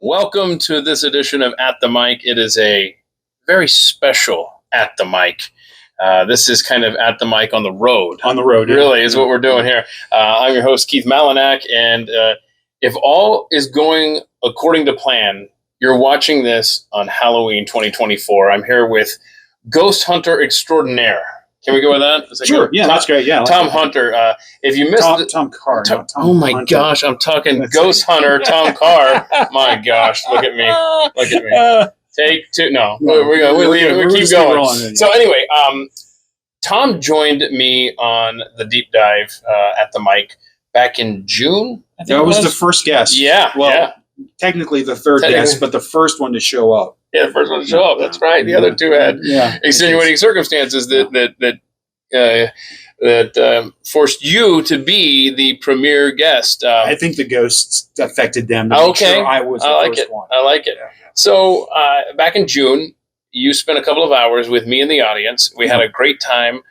Welcome to this edition of At the Mic. It is a very special At the Mic. This is kind of At the Mic on the road. On the road, really, is what we're doing here. I'm your host, Keith Malinak, and if all is going according to plan, you're watching this on Halloween 2024. I'm here with Ghost Hunter Extraordinaire. Can we go with that? Sure. Yeah, that's great. Yeah, Tom Hunter. If you missed Tom Carr. Oh my gosh, I'm talking Ghost Hunter, Tom Carr. My gosh, look at me. Look at me. Take two. No, we keep going. So anyway, Tom joined me on the deep dive at the mic back in June. I think that was the first guest. Yeah. Well, technically the third guest, but the first one to show up. Yeah, the first one to show up. That's right. The other two had extenuating circumstances that forced you to be the premier guest. I think the ghosts affected them. Okay, sure I was the first one. I like it. Yeah. So back in June, you spent a couple of hours with me in the audience. We had a great time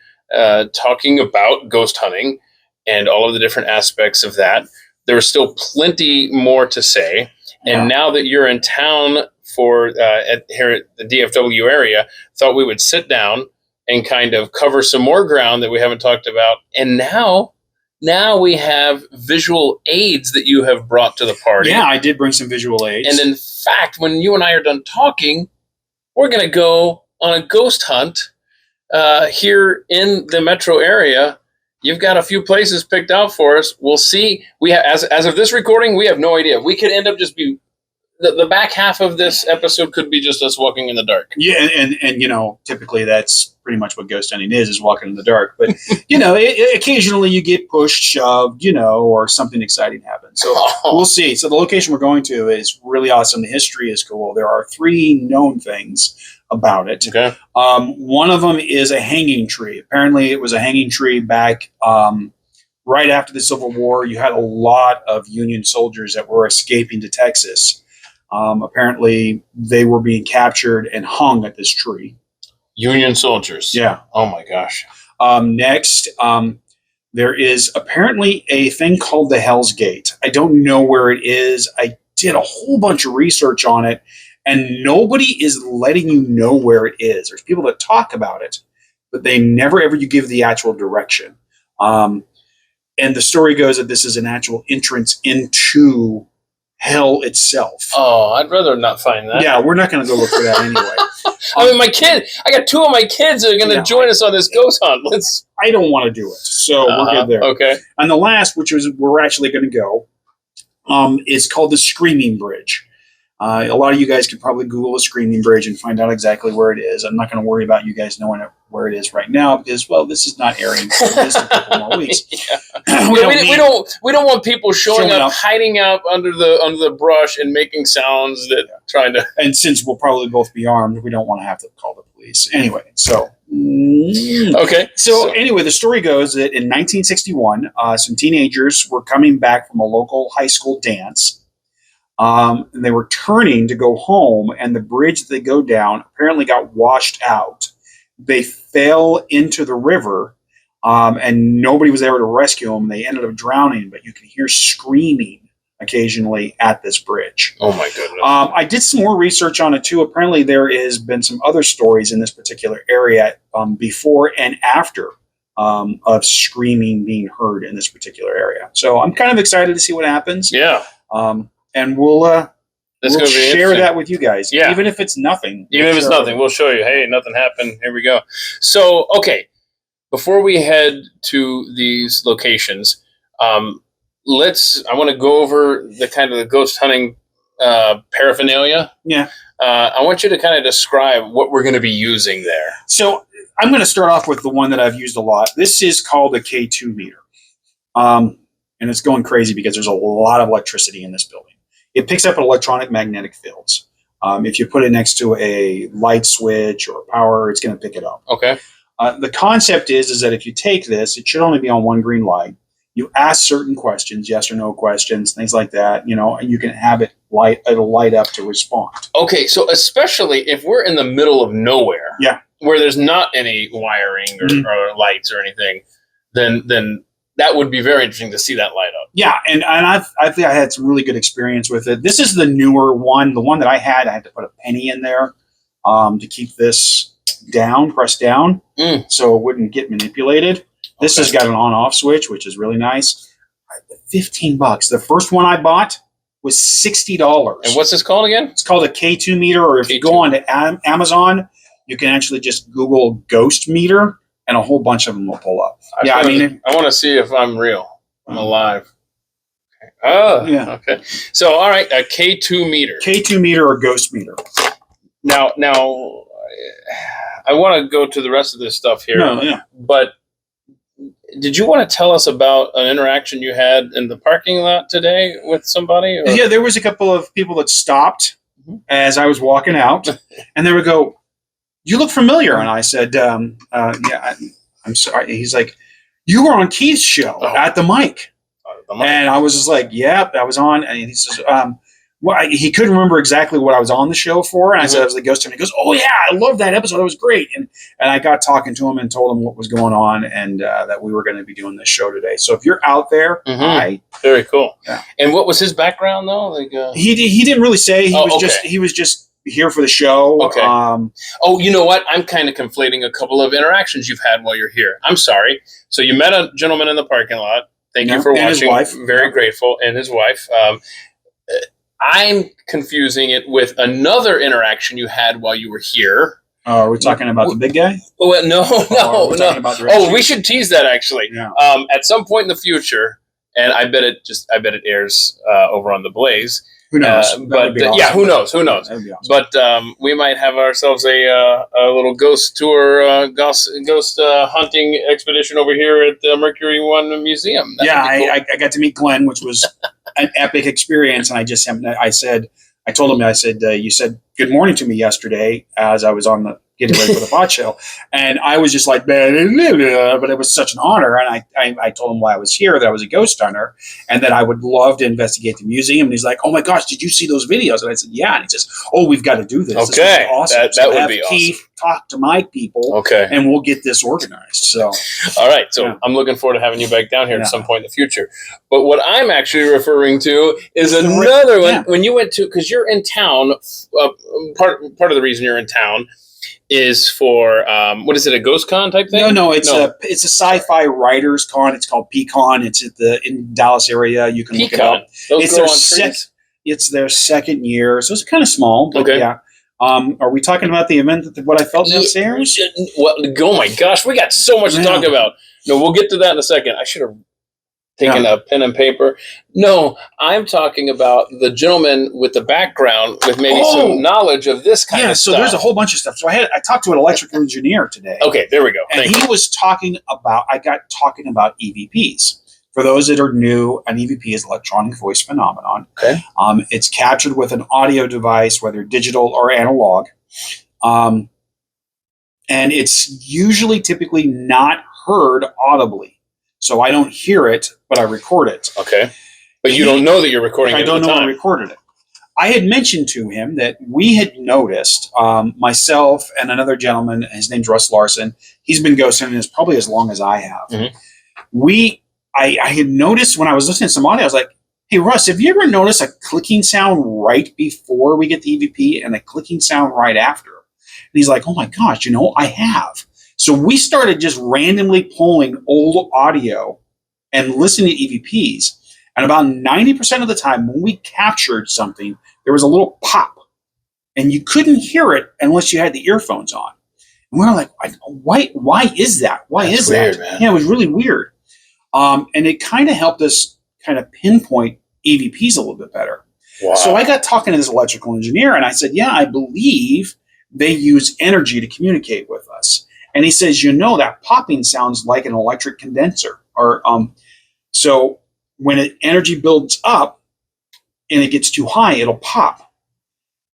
talking about ghost hunting and all of the different aspects of that. There was still plenty more to say. And now that you're in town for here at the DFW area, thought we would sit down and kind of cover some more ground that we haven't talked about. And now we have visual aids that you have brought to the party. Yeah, I did bring some visual aids. And in fact, when you and I are done talking, we're going to go on a ghost hunt here in the metro area. You've got a few places picked out for us. We'll see. We have, as of this recording, we have no idea. We could end up just be the back half of this episode could be just us walking in the dark. Yeah, and you know, typically that's pretty much what ghost hunting is walking in the dark. But you know, occasionally you get pushed, shoved, you know, or something exciting happens. So we'll see. So the location we're going to is really awesome. The history is cool. There are 3 known things about it. Okay. One of them is a hanging tree. Apparently, it was a hanging tree back right after the Civil War. You had a lot of Union soldiers that were escaping to Texas. Apparently, they were being captured and hung at this tree. Union soldiers. Yeah. Oh my gosh. Next, there is apparently a thing called the Hell's Gate. I don't know where it is. I did a whole bunch of research on it, and nobody is letting you know where it is. There's people that talk about it, but they never ever give the actual direction. And the story goes that this is an actual entrance into hell itself. Oh, I'd rather not find that. Yeah, we're not going to go look for that anyway. I mean, I got 2 of my kids that are going to join us on this ghost hunt. I don't want to do it, so we're good there. Okay. And the last, which was we're actually going to go, is called the Screaming Bridge. A lot of you guys could probably Google the Screaming Bridge and find out exactly where it is. I'm not going to worry about you guys knowing where it is right now because, well, this is not airing for this in a couple more weeks. We don't want people showing up, hiding out under the brush and making sounds that trying to. And since we'll probably both be armed, we don't want to have to call the police anyway. So okay. So anyway, the story goes that in 1961, some teenagers were coming back from a local high school dance. And they were turning to go home, and the bridge that they go down apparently got washed out. They fell into the river, and nobody was there to rescue them. They ended up drowning, but you can hear screaming occasionally at this bridge. Oh, my goodness. I did some more research on it, too. Apparently, there has been some other stories in this particular area before and after of screaming being heard in this particular area. So I'm kind of excited to see what happens. Yeah. And we'll share that with you guys. Yeah. Even if it's nothing. Even if it's nothing, we'll show you. Hey, nothing happened. Here we go. So, okay. Before we head to these locations, I want to go over the kind of the ghost hunting paraphernalia. Yeah. I want you to kind of describe what we're going to be using there. So I'm going to start off with the one that I've used a lot. This is called a K2 meter. And it's going crazy because there's a lot of electricity in this building. It picks up electronic magnetic fields. If you put it next to a light switch or power, it's going to pick it up. Okay. The concept is that if you take this, it should only be on one green light. You ask certain questions, yes or no questions, things like that, you know, and you can have it it'll light up to respond. Okay, so especially if we're in the middle of nowhere, where there's not any wiring or lights or anything, then that would be very interesting to see that light up. Yeah, and I think I had some really good experience with it. This is the newer one. The one that I had to put a penny in there to keep this pressed down, so it wouldn't get manipulated. This has got an on-off switch, which is really nice. $15. The first one I bought was $60. And what's this called again? It's called a K2 meter, or if you go on to Amazon, you can actually just Google ghost meter, and a whole bunch of them will pull up. I want to see if I'm real. I'm alive. Okay. Oh, yeah. Okay. So, all right, a K2 meter. K2 meter or ghost meter. Now, I want to go to the rest of this stuff here. No, yeah. But did you want to tell us about an interaction you had in the parking lot today with somebody? Or? Yeah, there was a couple of people that stopped as I was walking out, and they would go, "You look familiar." And I said, "Yeah, I'm sorry." He's like, "You were on Keith's show at the mic." And I was just like, "Yeah, I was on." And he says, well, he couldn't remember exactly what I was on the show for. And I said, I was the ghost. And he goes, "Oh, yeah, I love that episode. That was great." And I got talking to him and told him what was going on, and that we were going to be doing this show today. So if you're out there, hi. Very cool. Yeah. And what was his background, though? Like he didn't really say. He was just here for the show. Okay. You know what? I'm kind of conflating a couple of interactions you've had while you're here. I'm sorry. So you met a gentleman in the parking lot. Thank you for watching. His wife. Very grateful. And his wife. I'm confusing it with another interaction you had while you were here. Are we talking about the big guy? Well, no. We should tease that actually. Yeah. At some point in the future, and I bet it airs over on the Blaze. Who knows? But yeah, who knows? Who knows? Awesome. But we might have ourselves a little ghost tour, ghost hunting expedition over here at the Mercury One Museum. Cool. I got to meet Glenn, which was an epic experience. And I told him, you said good morning to me yesterday as I was on getting ready for the bot show. And I was just like, but it was such an honor. And I told him why I was here, that I was a ghost hunter, and that I would love to investigate the museum. And he's like, "Oh my gosh, did you see those videos?" And I said, "Yeah." And he says, "Oh, we've got to do this. Okay. This would be awesome." That would be awesome. Keith talk to my people. Okay. And we'll get this organized. So, all right. So I'm looking forward to having you back down here at some point in the future. But what I'm actually referring to is another one. Yeah. When you went to, because you're in town, part of the reason you're in town is for what is it, a ghost con type thing? No, it's a sci-fi writers con. It's called PCon. It's in Dallas area. You can look it up. It's their second year, so it's kind of small. But yeah. Are we talking about the event what I felt downstairs? Oh my gosh, we got so much to talk about. No, we'll get to that in a second. I should have taken a pen and paper. No, I'm talking about the gentleman with the background with maybe some knowledge of this kind of stuff. So there's a whole bunch of stuff. So I talked to an electrical engineer today. Okay, there we go. And he was talking about EVPs. For those that are new, an EVP is electronic voice phenomenon. Okay. It's captured with an audio device, whether digital or analog. And it's typically not heard audibly. So I don't hear it, but I record it. Okay. But you don't know that you're recording it. I don't know I recorded it. I had mentioned to him that we had noticed, myself and another gentleman, his name's Russ Larson. He's been ghost hunting probably as long as I have. Mm-hmm. I had noticed when I was listening to some audio, I was like, "Hey, Russ, have you ever noticed a clicking sound right before we get the EVP and a clicking sound right after?" And he's like, "Oh my gosh, I have." So we started just randomly pulling old audio and listening to EVPs. And about 90% of the time when we captured something, there was a little pop. And you couldn't hear it unless you had the earphones on. And we were like, why is that? That's weird, man. Yeah, it was really weird. And it kind of helped us kind of pinpoint EVPs a little bit better. Wow. So I got talking to this electrical engineer, and I said, "Yeah, I believe they use energy to communicate with us." And he says, that popping sounds like an electric condenser. So when energy builds up and it gets too high, it'll pop.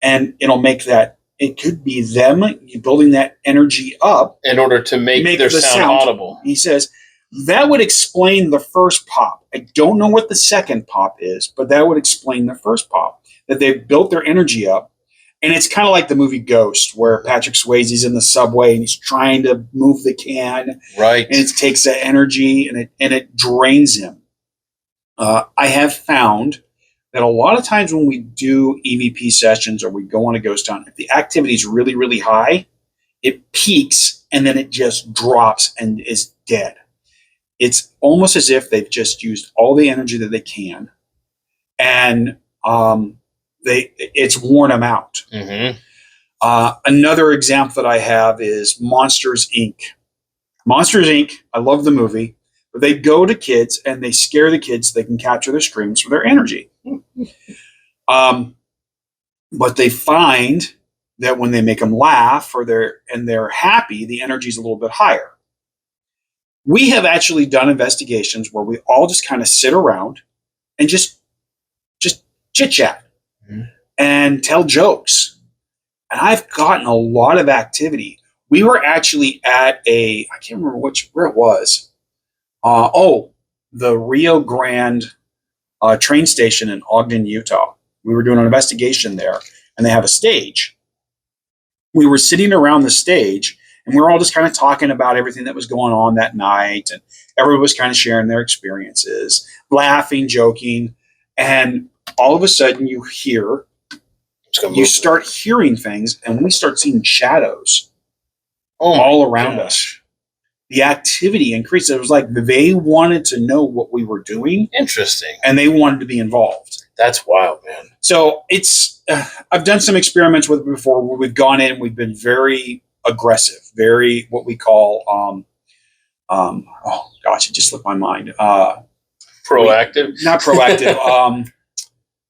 And it'll make that, it could be them building that energy up. In order to make their sound audible. He says, that would explain the first pop. I don't know what the second pop is, but that would explain the first pop. That they've built their energy up. And it's kind of like the movie Ghost, where Patrick Swayze's in the subway and he's trying to move the can, Right. and it takes that energy and it drains him. I have found that a lot of times when we do EVP sessions or we go on a ghost hunt, if the activity is really, really high, it peaks and then it just drops and is dead. It's almost as if they've just used all the energy that they can, and it's worn them out. Mm-hmm. Another example that I have is Monsters Inc. Monsters Inc. I love the movie. But they go to kids and they scare the kids so they can capture their screams with their energy. But they find that when they make them laugh or they're happy, the energy is a little bit higher. We have actually done investigations where we all just kind of sit around and just chit chat and tell jokes. And I've gotten a lot of activity. We were actually at I can't remember where it was. The Rio Grande train station in Ogden, Utah. We were doing an investigation there, and they have a stage. We were sitting around the stage, and we were all just kind of talking about everything that was going on that night, and everyone was kind of sharing their experiences, laughing, joking, and all of a sudden you start hearing things, and we start seeing shadows all around us. The activity increased. It was like they wanted to know what we were doing. Interesting. And they wanted to be involved. That's wild, man. So I've done some experiments with it before where we've gone in, we've been very aggressive, very what we call, it just slipped my mind. Proactive? Not proactive.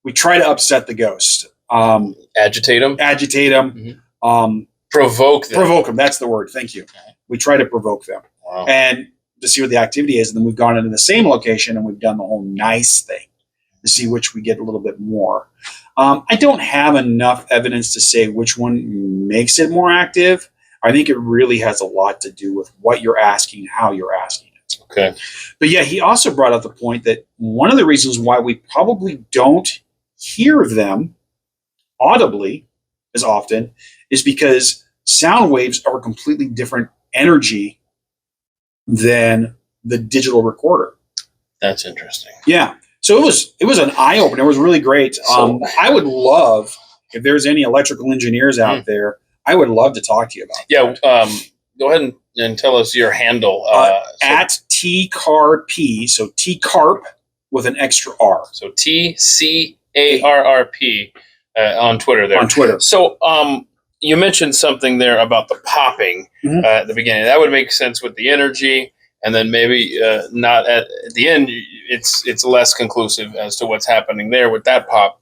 We try to upset the ghost. Agitate them? Mm-hmm. Provoke them. Provoke them. That's the word. Thank you. We try to provoke them. Wow. And to see what the activity is. And then we've gone into the same location and we've done the whole nice thing to see which we get a little bit more. I don't have enough evidence to say which one makes it more active. I think it really has a lot to do with what you're asking, how you're asking it. Okay. But yeah, he also brought up the point that one of the reasons why we probably don't hear them audibly as often is because sound waves are a completely different energy than the digital recorder. That's interesting. Yeah. So it was an eye opener. It was really great. I would love, if there's any electrical engineers out there, I would love to talk to you about that. Yeah. Go ahead and tell us your handle. At TCarp, so T-Carp with an extra R. So TCARRP on Twitter there. On Twitter. So you mentioned something there about the popping at the beginning. That would make sense with the energy, and then maybe not at the end. It's less conclusive as to what's happening there with that pop.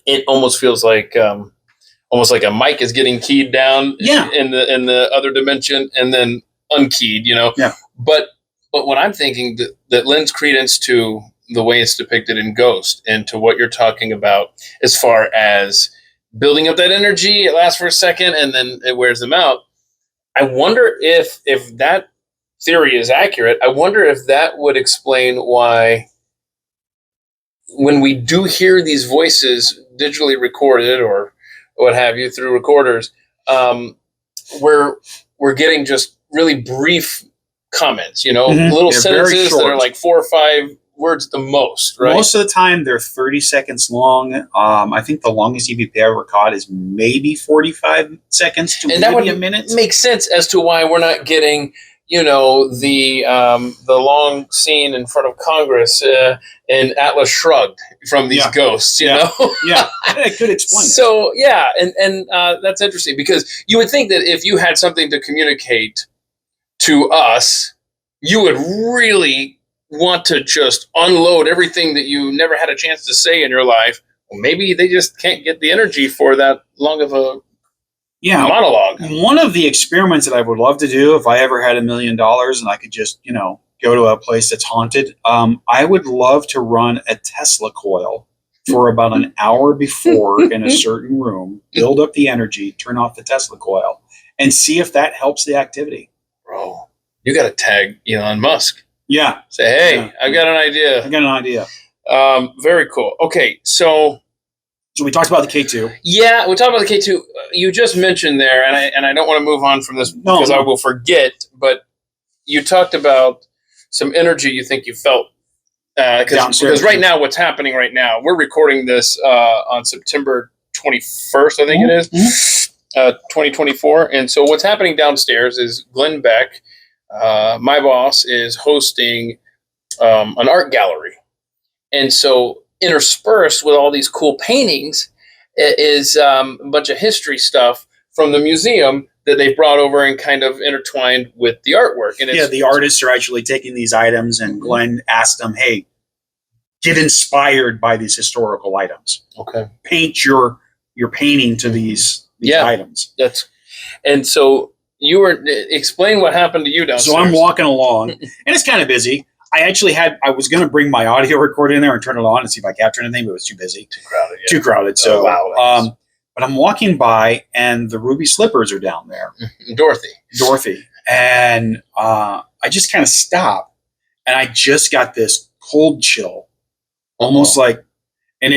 It almost feels like almost like a mic is getting keyed down in the other dimension and then unkeyed. Yeah. But what I'm thinking that lends credence to the way it's depicted in Ghost and to what you're talking about as far as building up that energy, it lasts for a second and then it wears them out. I wonder if that theory is accurate. I wonder if that would explain why when we do hear these voices digitally recorded or what have you through recorders, we're getting just really brief comments, little They're sentences that are like 4 or 5 words at the most, right? Most of the time, they're 30 seconds long. I think the longest EVP I ever caught is maybe 45 seconds to and maybe that would a minute. Make sense as to why we're not getting, the long scene in front of Congress in Atlas Shrugged from these ghosts, you know? Yeah, I could explain it. So, yeah, and that's interesting because you would think that if you had something to communicate to us, you would really want to just unload everything that you never had a chance to say in your life. Well, maybe they just can't get the energy for that long of a monologue. One of the experiments that I would love to do if I ever had $1 million and I could just, go to a place that's haunted, I would love to run a Tesla coil for about an hour before in a certain room, build up the energy, turn off the Tesla coil, and see if that helps the activity. Bro, you got to tag Elon Musk. Yeah. Say, hey, I've got an idea. I got an idea. Very cool. Okay, so So we talked about the K2. Yeah, we talked about the K2. You just mentioned there, and I don't want to move on from this because I will forget. But you talked about some energy you think you felt because right now, what's happening right now? We're recording this on September 21st, I think it is, 2024. And so what's happening downstairs is Glenn Beck, my boss, is hosting an art gallery, and so interspersed with all these cool paintings is a bunch of history stuff from the museum that they've brought over and kind of intertwined with the artwork. And the artists are actually taking these items, and Glenn asked them, hey, get inspired by these historical items. Okay. Paint your painting to these items. And so you were explain what happened to you downstairs. So I'm walking along, and it's kind of busy. I was going to bring my audio recorder in there and turn it on and see if I captured anything, but it was too busy. Too crowded. Yeah. Too crowded. So, but I'm walking by, and the ruby slippers are down there. Dorothy. And I just kind of stop, and I just got this cold chill, almost like, and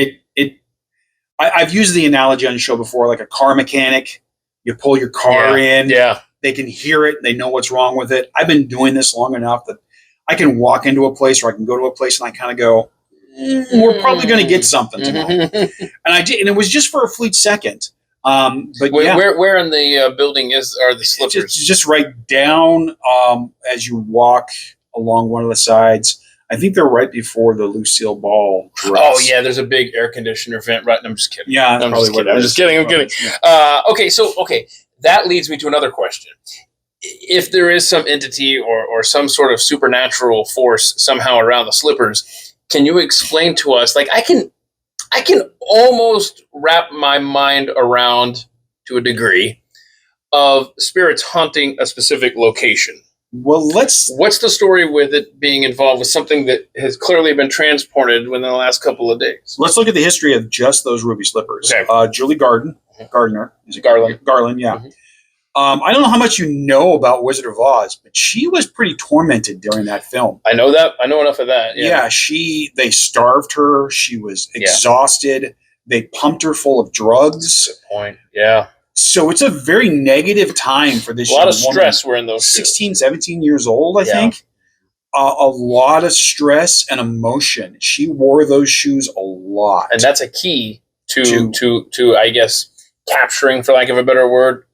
I've used the analogy on the show before, like a car mechanic. You pull your car in. Yeah. They can hear it. They know what's wrong with it. I've been doing this long enough that I can walk into a place, or I can go to a place, and I kind of go, we're probably going to get something tonight. And I did, and it was just for a fleet second. But where in the building are the slippers? Just right down as you walk along one of the sides. I think they're right before the Lucille Ball dress. Oh yeah, there's a big air conditioner vent. Right? I'm just kidding. Yeah, I'm just kidding. I'm kidding. Yeah. Okay, that leads me to another question. If there is some entity or some sort of supernatural force somehow around the slippers, can you explain to us? Like I can almost wrap my mind around, to a degree, of spirits haunting a specific location. Well, what's the story with it being involved with something that has clearly been transported within the last couple of days? Let's look at the history of just those ruby slippers. Okay. Julie Gardner. Is it Garland? Garland, yeah. Mm-hmm. I don't know how much you know about Wizard of Oz, but she was pretty tormented during that film. I know that. I know enough of that. Yeah. They starved her. She was exhausted. They pumped her full of drugs. Good point. Yeah. So it's a very negative time for this young woman. A lot of stress were in those 16, 17 years old, I think. A lot of stress and emotion. She wore those shoes a lot. And that's a key to I guess, capturing, for lack of a better word,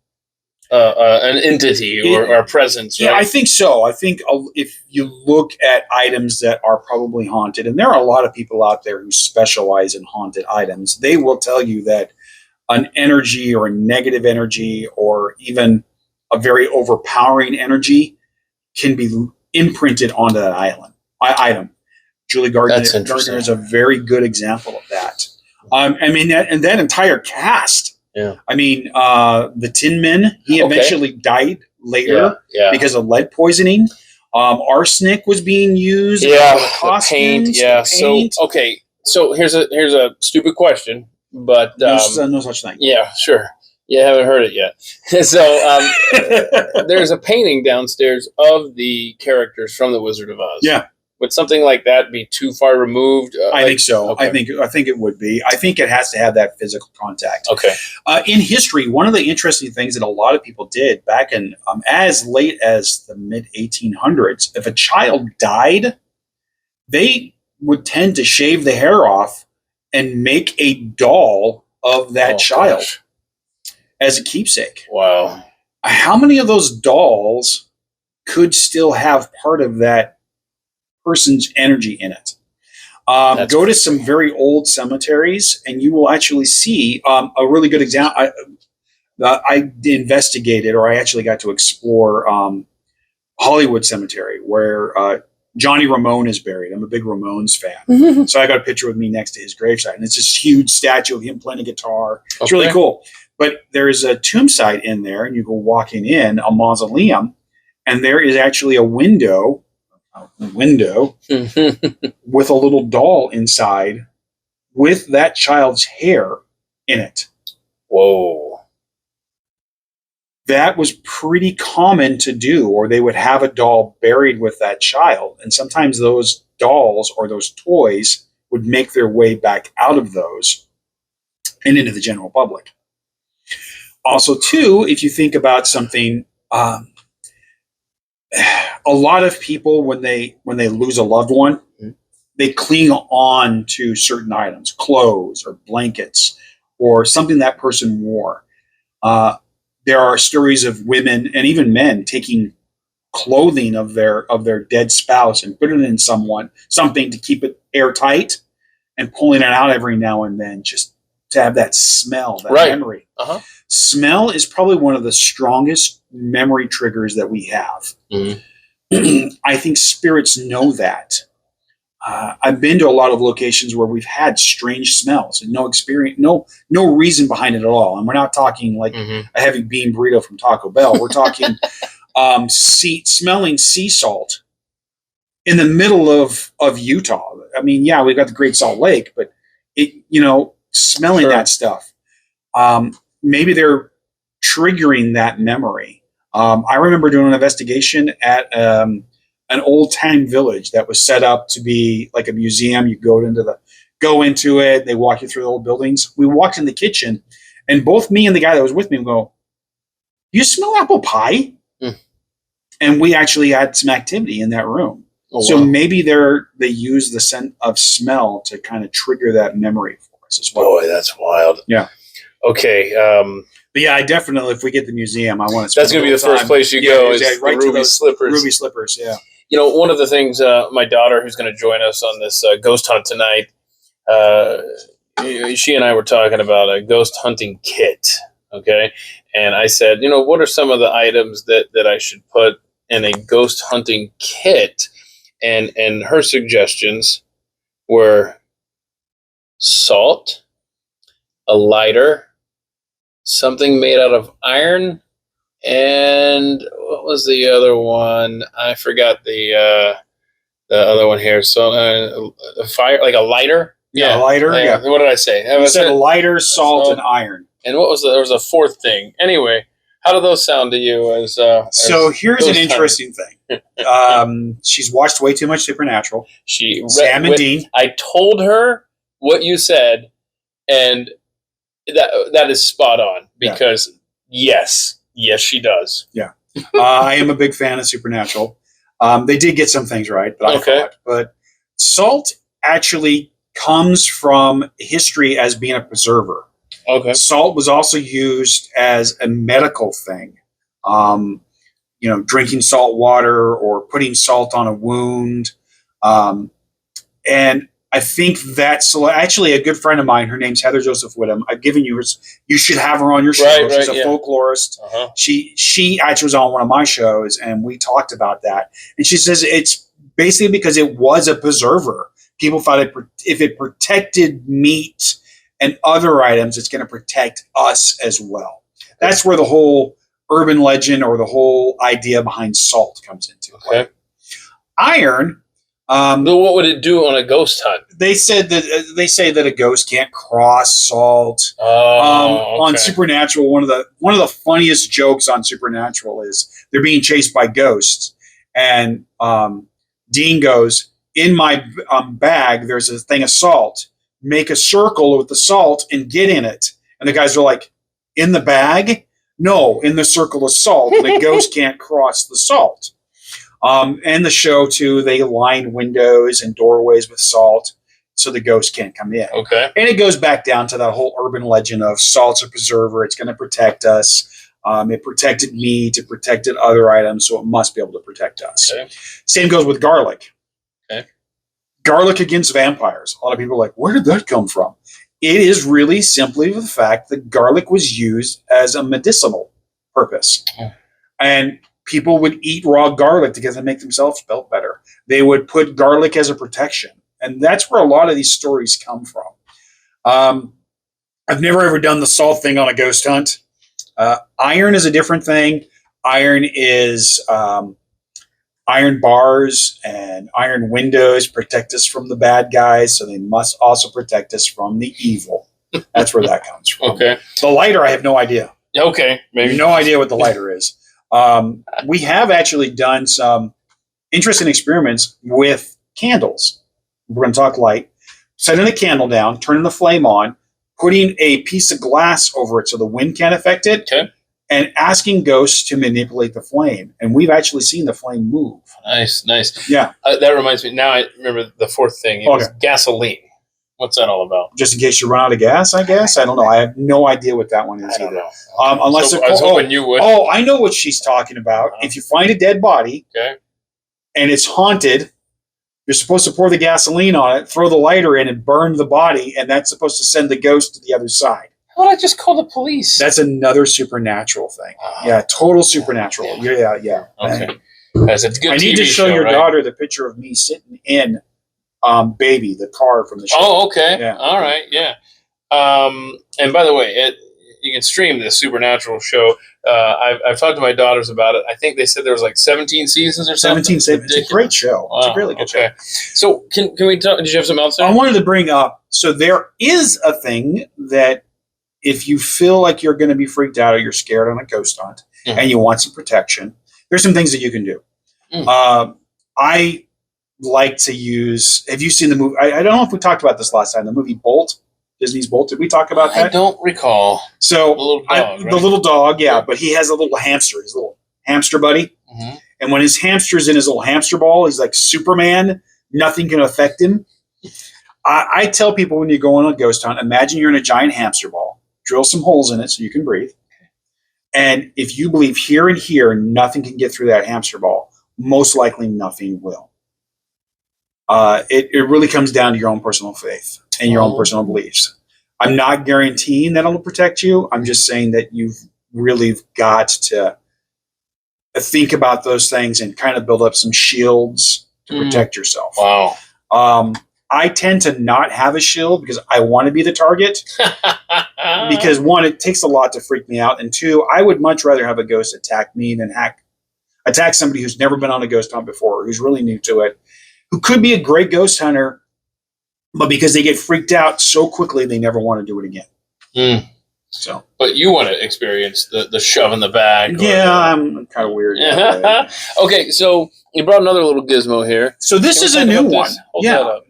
an entity or a presence, right? Yeah, I think so. I think if you look at items that are probably haunted, and there are a lot of people out there who specialize in haunted items, they will tell you that an energy or a negative energy or even a very overpowering energy can be imprinted onto that item. Julie Gardner is a very good example of that. That entire cast. Yeah. I mean, the Tin Man, he eventually died later because of lead poisoning. Arsenic was being used. The paint. Yeah. So here's a stupid question, but no such thing. Yeah, sure. You haven't heard it yet. So there's a painting downstairs of the characters from The Wizard of Oz. Yeah. Would something like that be too far removed? I think so. Okay. I think it would be. I think it has to have that physical contact. Okay. In history, one of the interesting things that a lot of people did back in as late as the mid 1800s, if a child died, they would tend to shave the hair off and make a doll of that child as a keepsake. Wow. How many of those dolls could still have part of that person's energy in it? Go to some very old cemeteries, and you will actually see a really good example. I investigated, or I actually got to explore Hollywood Cemetery, where Johnny Ramone is buried. I'm a big Ramones fan. So I got a picture with me next to his gravesite, and it's this huge statue of him playing a guitar. It's really cool. But there is a tomb site in there, and you go walking in, a mausoleum, and there is actually a window with a little doll inside with that child's hair in it. Whoa. That was pretty common to do, or they would have a doll buried with that child. And sometimes those dolls or those toys would make their way back out of those and into the general public. Also, too, if you think about something, a lot of people when they lose a loved one, they cling on to certain items, clothes or blankets or something that person wore. There are stories of women and even men taking clothing of their dead spouse and putting it in something to keep it airtight and pulling it out every now and then just to have that smell, that memory. Uh-huh. Smell is probably one of the strongest memory triggers that we have. I think spirits know that. I've been to a lot of locations where we've had strange smells and no experience, no reason behind it at all. And we're not talking like a heavy bean burrito from Taco Bell. We're talking smelling sea salt in the middle of Utah. I mean, yeah, we've got the Great Salt Lake, but smelling that stuff. Maybe they're triggering that memory. I remember doing an investigation at an old time village that was set up to be like a museum. You go into it. They walk you through the old buildings. We walked in the kitchen, and both me and the guy that was with me go, "You smell apple pie?" And we actually had some activity in that room. Oh, so maybe they use the scent of smell to kind of trigger that memory for us as well. Boy, that's wild. Yeah. Okay. But yeah, I definitely, if we get the museum, I want to. That's going to be the first place you go. Is right, the Ruby Slippers. Ruby Slippers. Yeah. One of the things, my daughter, who's going to join us on this ghost hunt tonight, she and I were talking about a ghost hunting kit. Okay, and I said, what are some of the items that I should put in a ghost hunting kit? And her suggestions were salt, a lighter, something made out of iron, and what was the other one? I forgot the other one here. So a fire, like a lighter. Yeah, a lighter. Yeah. What did I say? You said a lighter, salt, and iron. And what was there was a fourth thing. Anyway, how do those sound to you? So here's an interesting thing. She's watched way too much Supernatural. Sam and Dean. I told her what you said, and that is spot on because yes, she does. Yeah, I am a big fan of Supernatural. They did get some things right, but I thought. But salt actually comes from history as being a preserver. Okay. Salt was also used as a medical thing. Drinking salt water or putting salt on a wound. And I think that's actually a good friend of mine. Her name's Heather Joseph Whittam. I've given you hers. You should have her on your show. Right, She's a folklorist. Uh-huh. She actually was on one of my shows, and we talked about that. And she says it's basically because it was a preserver. People thought if it protected meat and other items, it's going to protect us as well. That's where the whole urban legend or the whole idea behind salt comes into play. Okay. Iron. What would it do on a ghost hunt? They say that a ghost can't cross salt. On Supernatural, one of the funniest jokes on Supernatural is they're being chased by ghosts, and Dean goes, "In my bag, there's a thing of salt. Make a circle with the salt and get in it." And the guys are like, "In the bag? No, in the circle of salt. And a ghost can't cross the salt." And the show, too, they line windows and doorways with salt so the ghost can't come in. Okay. And it goes back down to that whole urban legend of salt's a preserver. It's going to protect us. It protected meat. It protected other items, so it must be able to protect us. Okay. Same goes with garlic. Okay. Garlic against vampires. A lot of people are like, where did that come from? It is really simply the fact that garlic was used as a medicinal purpose. Oh. And people would eat raw garlic to make themselves feel better. They would put garlic as a protection. And that's where a lot of these stories come from. I've never ever done the salt thing on a ghost hunt. Iron is a different thing. Iron is iron bars and iron windows protect us from the bad guys, so they must also protect us from the evil. That's where that comes from. Okay. The lighter, I have no idea. Okay. Maybe. No idea what the lighter is. We have actually done some interesting experiments with candles. We're going to talk light. Setting the candle down, turning the flame on, putting a piece of glass over it so the wind can't affect it, Okay. and asking ghosts to manipulate the flame. And we've actually seen the flame move. Nice. Yeah. That reminds me. Now I remember the fourth thing. It was gasoline. What's that all about? Just in case you run out of gas, I guess. I don't know. I have no idea what that one is I don't either. know. Unless I was hoping you would. Oh, I know what she's talking about. If you find a dead body and it's haunted, you're supposed to pour the gasoline on it, throw the lighter in, and burn the body, and that's supposed to send the ghost to the other side. How about I just call the police? That's another supernatural thing. Yeah, total supernatural. Yeah. Okay. That's a good I need TV to show show, your right? daughter the picture of me sitting in Baby, the car from the show. Oh, okay. Yeah. All right. Yeah. And by the way, you can stream this Supernatural show. I've talked to my daughters about it. I think they said there was like 17 seasons or something. 17 seasons. It's a great show. Wow. It's a really good show. So can we talk? Did you have something else there? I wanted to bring up, so there is a thing that if you feel like you're going to be freaked out or you're scared on a ghost hunt and you want some protection, there's some things that you can do. I like to use, have you seen the movie? I don't know if we talked about this last time, the movie Bolt, Disney's Bolt. Did we talk about that? I don't recall. So the little dog, right? The little dog, yeah, but he has a little hamster, his little hamster buddy. And when his hamster's in his little hamster ball, he's like Superman. Nothing can affect him. I tell people when you go on a ghost hunt, imagine you're in a giant hamster ball. Drill some holes in it so you can breathe. And if you believe here and here, nothing can get through that hamster ball, most likely nothing will. It really comes down to your own personal faith and your own personal beliefs. I'm not guaranteeing that it'll protect you. I'm just saying that you've really got to think about those things and kind of build up some shields to protect yourself. Wow. I tend to not have a shield because I want to be the target. Because one, it takes a lot to freak me out. And two, I would much rather have a ghost attack me than attack somebody who's never been on a ghost hunt before, who's really new to it, who could be a great ghost hunter, but because they get freaked out so quickly, they never want to do it again. So, but you want to experience the shove in the back. Yeah, I'm kind of weird. Okay, so you brought another little gizmo here. So this is a new one.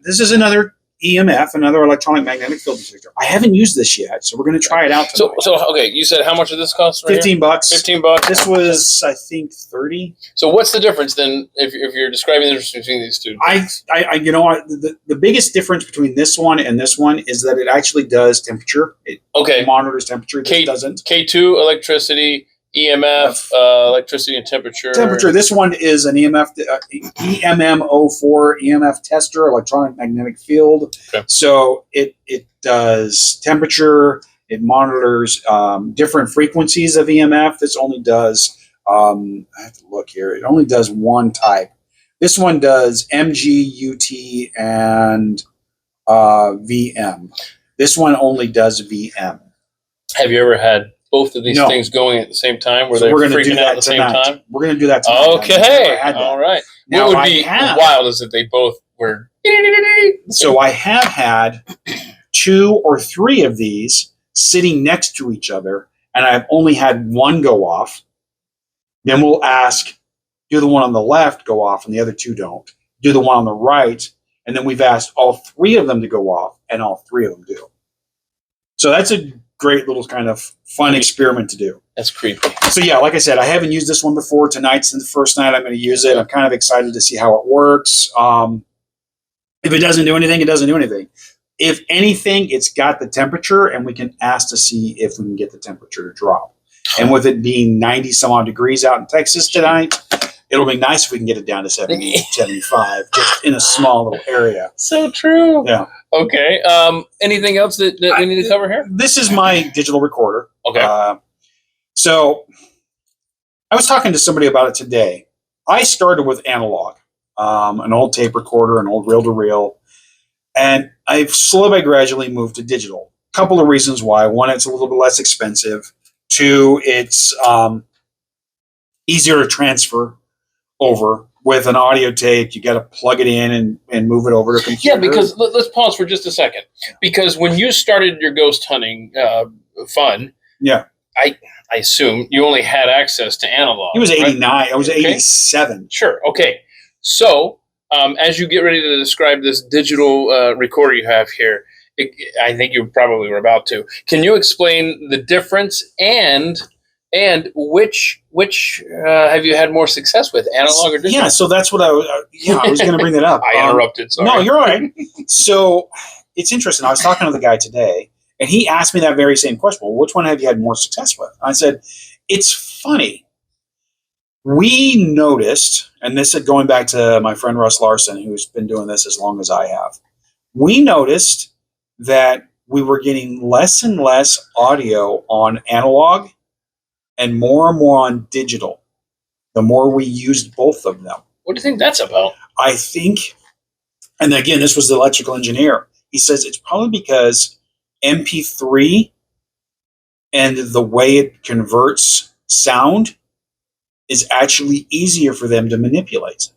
This is another EMF, another electronic magnetic field detector. I haven't used this yet, so we're going to try it out tonight. So okay, you said how much did this cost? Right $15. $15. This was, I think, 30. So what's the difference then? If you're describing the difference between these two, the biggest difference between this one and this one is that it actually does temperature. It monitors temperature. This doesn't. K2 electricity. EMF, electricity and temperature. This one is an EMF, EMM04 EMF Tester, electronic magnetic field. Okay. So it does temperature. It monitors different frequencies of EMF. This only does, I have to look here. It only does one type. This one does MG, UT, and VM. This one only does VM. Have you ever had both of these things going at the same time? Where they're freaking out at the same time? We're going to do that tonight. Okay. All right. Now, what would be wild is that they both were. So I have had 2 or 3 of these sitting next to each other, and I've only had one go off. Then we'll ask, do the one on the left go off and the other 2 don't? Do the one on the right, and then we've asked all 3 of them to go off, and all 3 of them do. So that's a great little kind of fun experiment to do. That's creepy. So yeah, like I said, I haven't used this one before. Tonight's the first night I'm going to use it. I'm kind of excited to see how it works. If it doesn't do anything, it doesn't do anything. If anything, it's got the temperature, and we can ask to see if we can get the temperature to drop. And with it being 90 some odd degrees out in Texas tonight, it'll be nice if we can get it down to 70, 75, just in a small little area. So true. Yeah. Okay. Anything else that we need to cover here? This is my digital recorder. Okay. So I was talking to somebody about it today. I started with analog, an old tape recorder, an old reel-to-reel, and I've slowly but gradually moved to digital. A couple of reasons why. One, it's a little bit less expensive. 2, it's easier to transfer over. With an audio tape, you got to plug it in and move it over to a computer. Yeah, because let's pause for just a second. Because when you started your ghost hunting fun, I assume you only had access to analog. It was 89. Right? I was 87. Sure. Okay. So as you get ready to describe this digital recorder you have here, I think you probably were about to. Can you explain the difference and which have you had more success with, analog or digital? Yeah, so that's what I was going to bring that up. I interrupted. Sorry. No, you're all right. So it's interesting. I was talking to the guy today, and he asked me that very same question. Well, which one have you had more success with? I said, it's funny. We noticed, and this is going back to my friend Russ Larson, who's been doing this as long as I have. We noticed that we were getting less and less audio on analog and more on digital, the more we used both of them. What do you think that's about? I think, and again, this was the electrical engineer. He says it's probably because MP3 and the way it converts sound is actually easier for them to manipulate.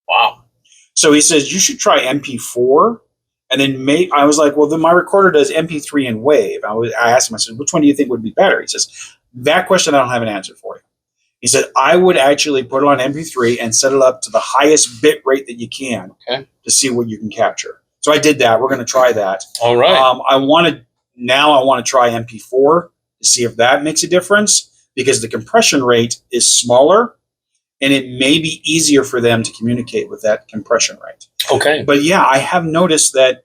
Wow. So he says, you should try MP4. And then I was like, well, then my recorder does MP3 and wave. I asked him, I said, which one do you think would be better? He says, that question I don't have an answer for you. He said, I would actually put it on MP3 and set it up to the highest bit rate that you can to see what you can capture. So I did that. We're going to try that. All right. I want to try MP4 to see if that makes a difference, because the compression rate is smaller and it may be easier for them to communicate with that compression rate. Okay. But yeah, I have noticed that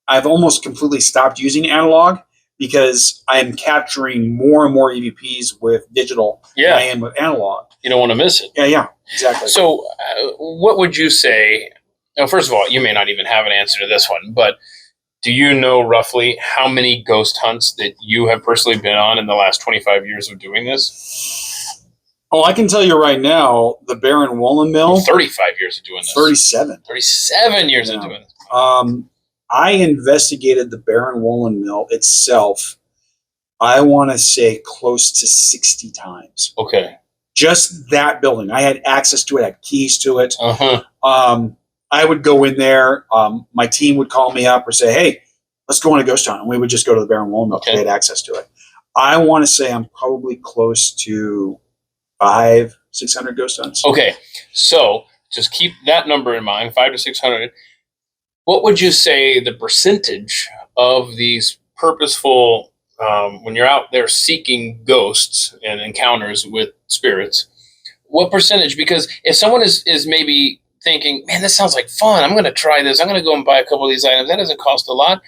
I've almost completely stopped using analog because I am capturing more and more EVPs with digital than I am with analog. You don't want to miss it. Yeah, exactly. So what would you say? Now, first of all, you may not even have an answer to this one, but do you know roughly how many ghost hunts that you have personally been on in the last 25 years of doing this? Oh, I can tell you right now, the Baron Woolen Mill. 35 years of doing this. 37. 37 years of doing this. I investigated the Baron Woolen Mill itself, I want to say close to 60 times. Okay. Just that building. I had access to it, had keys to it. Uh-huh. I would go in there. My team would call me up or say, hey, let's go on a ghost hunt. And we would just go to the Baron Woolen Mill because they had access to it. I want to say I'm probably close to 500-600 ghost hunts. Okay. So just keep that number in mind, 500 to 600. What would you say the percentage of these purposeful, when you're out there seeking ghosts and encounters with spirits, what percentage? Because if someone is maybe thinking, man, this sounds like fun, I'm going to try this, I'm going to go and buy a couple of these items, that doesn't cost a lot.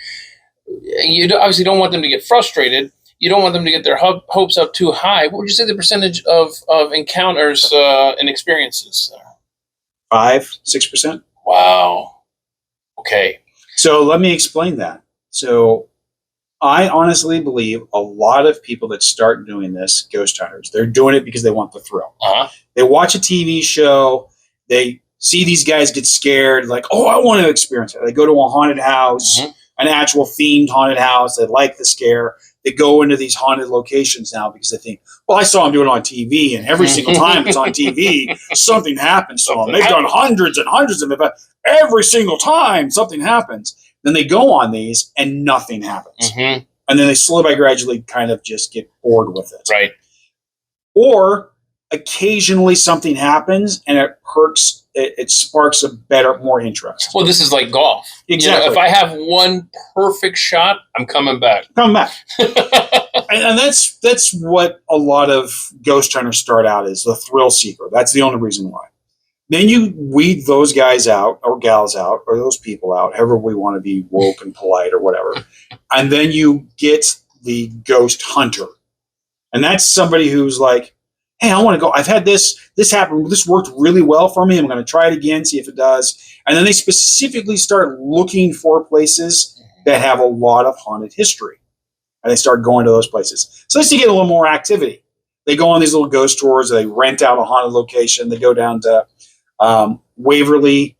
You obviously don't want them to get frustrated. You don't want them to get their hopes up too high. What would you say the percentage of encounters and experiences? 5-6%. Wow. Okay. So let me explain that. So I honestly believe a lot of people that start doing this, ghost hunters, they're doing it because they want the thrill. Uh-huh. They watch a TV show, they see these guys get scared, like, oh, I want to experience it. They go to a haunted house, an actual themed haunted house. They like the scare. They go into these haunted locations now because they think, well, I saw them do it on TV, and every single time it's on TV, something happens to them. They've done hundreds and hundreds of it, but every single time something happens. Then they go on these and nothing happens. And then they slowly by gradually kind of just get bored with it. Right. Or occasionally something happens and it sparks a better, more interest. Well, this is like golf. Exactly. If I have one perfect shot, I'm coming back. and that's what a lot of ghost hunters start out as, the thrill seeker. That's the only reason why. Then you weed those guys out or gals out or those people out, however we want to be woke and polite or whatever. And then you get the ghost hunter. And that's somebody who's like, hey, I want to go. I've had this happen. This worked really well for me. I'm going to try it again, see if it does. And then they specifically start looking for places that have a lot of haunted history. And they start going to those places. So they get a little more activity. They go on these little ghost tours. They rent out a haunted location. They go down to Waverly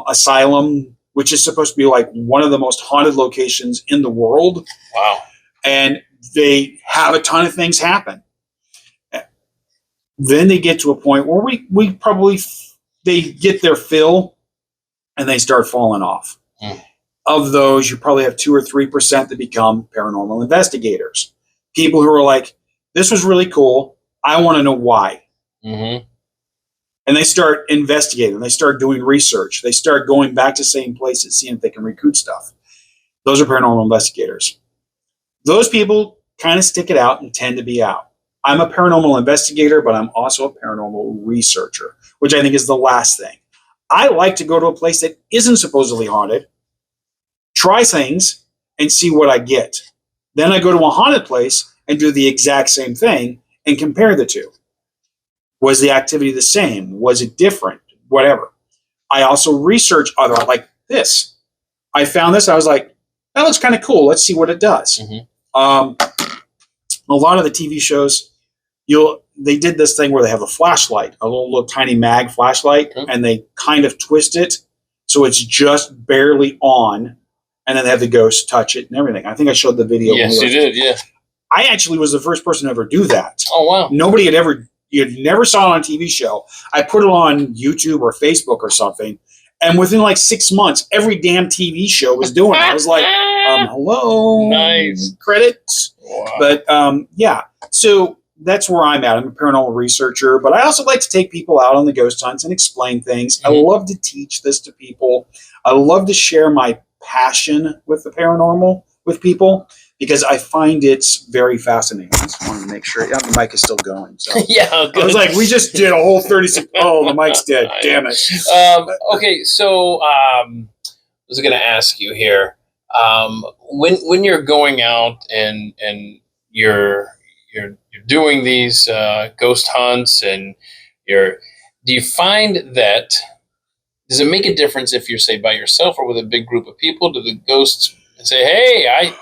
Asylum, which is supposed to be like one of the most haunted locations in the world. Wow. And they have a ton of things happen. Then they get to a point where they get their fill and they start falling off. Of those, you probably have 2 or 3% that become paranormal investigators. People who are like, this was really cool. I want to know why. And they start investigating. They start doing research. They start going back to same places, seeing if they can recruit stuff. Those are paranormal investigators. Those people kind of stick it out and tend to be out. I'm a paranormal investigator, but I'm also a paranormal researcher, which I think is the last thing. I like to go to a place that isn't supposedly haunted, try things, and see what I get. Then I go to a haunted place and do the exact same thing and compare the two. Was the activity the same? Was it different? Whatever. I also research other, like this. I found this. I was like, that looks kind of cool. Let's see what it does. A lot of the TV shows, they did this thing where they have a flashlight, a little tiny mag flashlight, and they kind of twist it so it's just barely on, and then they have the ghost touch it and everything. I think I showed the video. Yes, you did, yeah. I actually was the first person to ever do that. Oh, wow. Nobody had ever, you never saw it on a TV show. I put it on YouTube or Facebook or something, and within like 6 months, every damn TV show was doing it. I was like, hello. Nice. Credits. Wow. But yeah, so that's where I'm at. I'm a paranormal researcher, but I also like to take people out on the ghost hunts and explain things. I love to teach this to people. I love to share my passion with the paranormal with people because I find it's very fascinating. I just wanted to make sure. Yeah, the mic is still going. So yeah, good. I was like, we just did a whole 36. Oh, the mic's dead. Damn it. Okay, so I was going to ask you here. When you're going out and you're doing these ghost hunts and do you find that does it make a difference if you're say by yourself or with a big group of people? Do the ghosts say, "Hey,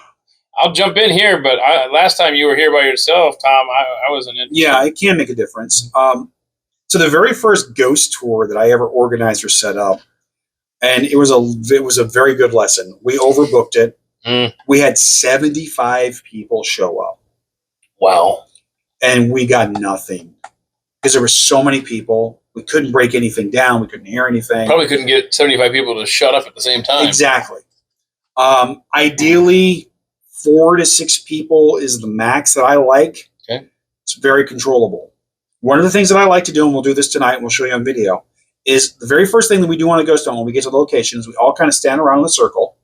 I'll jump in here, but last time you were here by yourself, Tom, I wasn't in." Yeah, it can make a difference. So the very first ghost tour that I ever organized or set up, and it was a very good lesson. We overbooked it. We had 75 people show up. Wow. And we got nothing because there were so many people. We couldn't break anything down. We couldn't hear anything. Probably couldn't get 75 people to shut up at the same time. Exactly. Ideally, 4 to 6 people is the max that I like. Okay. It's very controllable. One of the things that I like to do, and we'll do this tonight, and we'll show you on video, is the very first thing that we do on a ghost hunt when we get to the location is we all kind of stand around in a circle,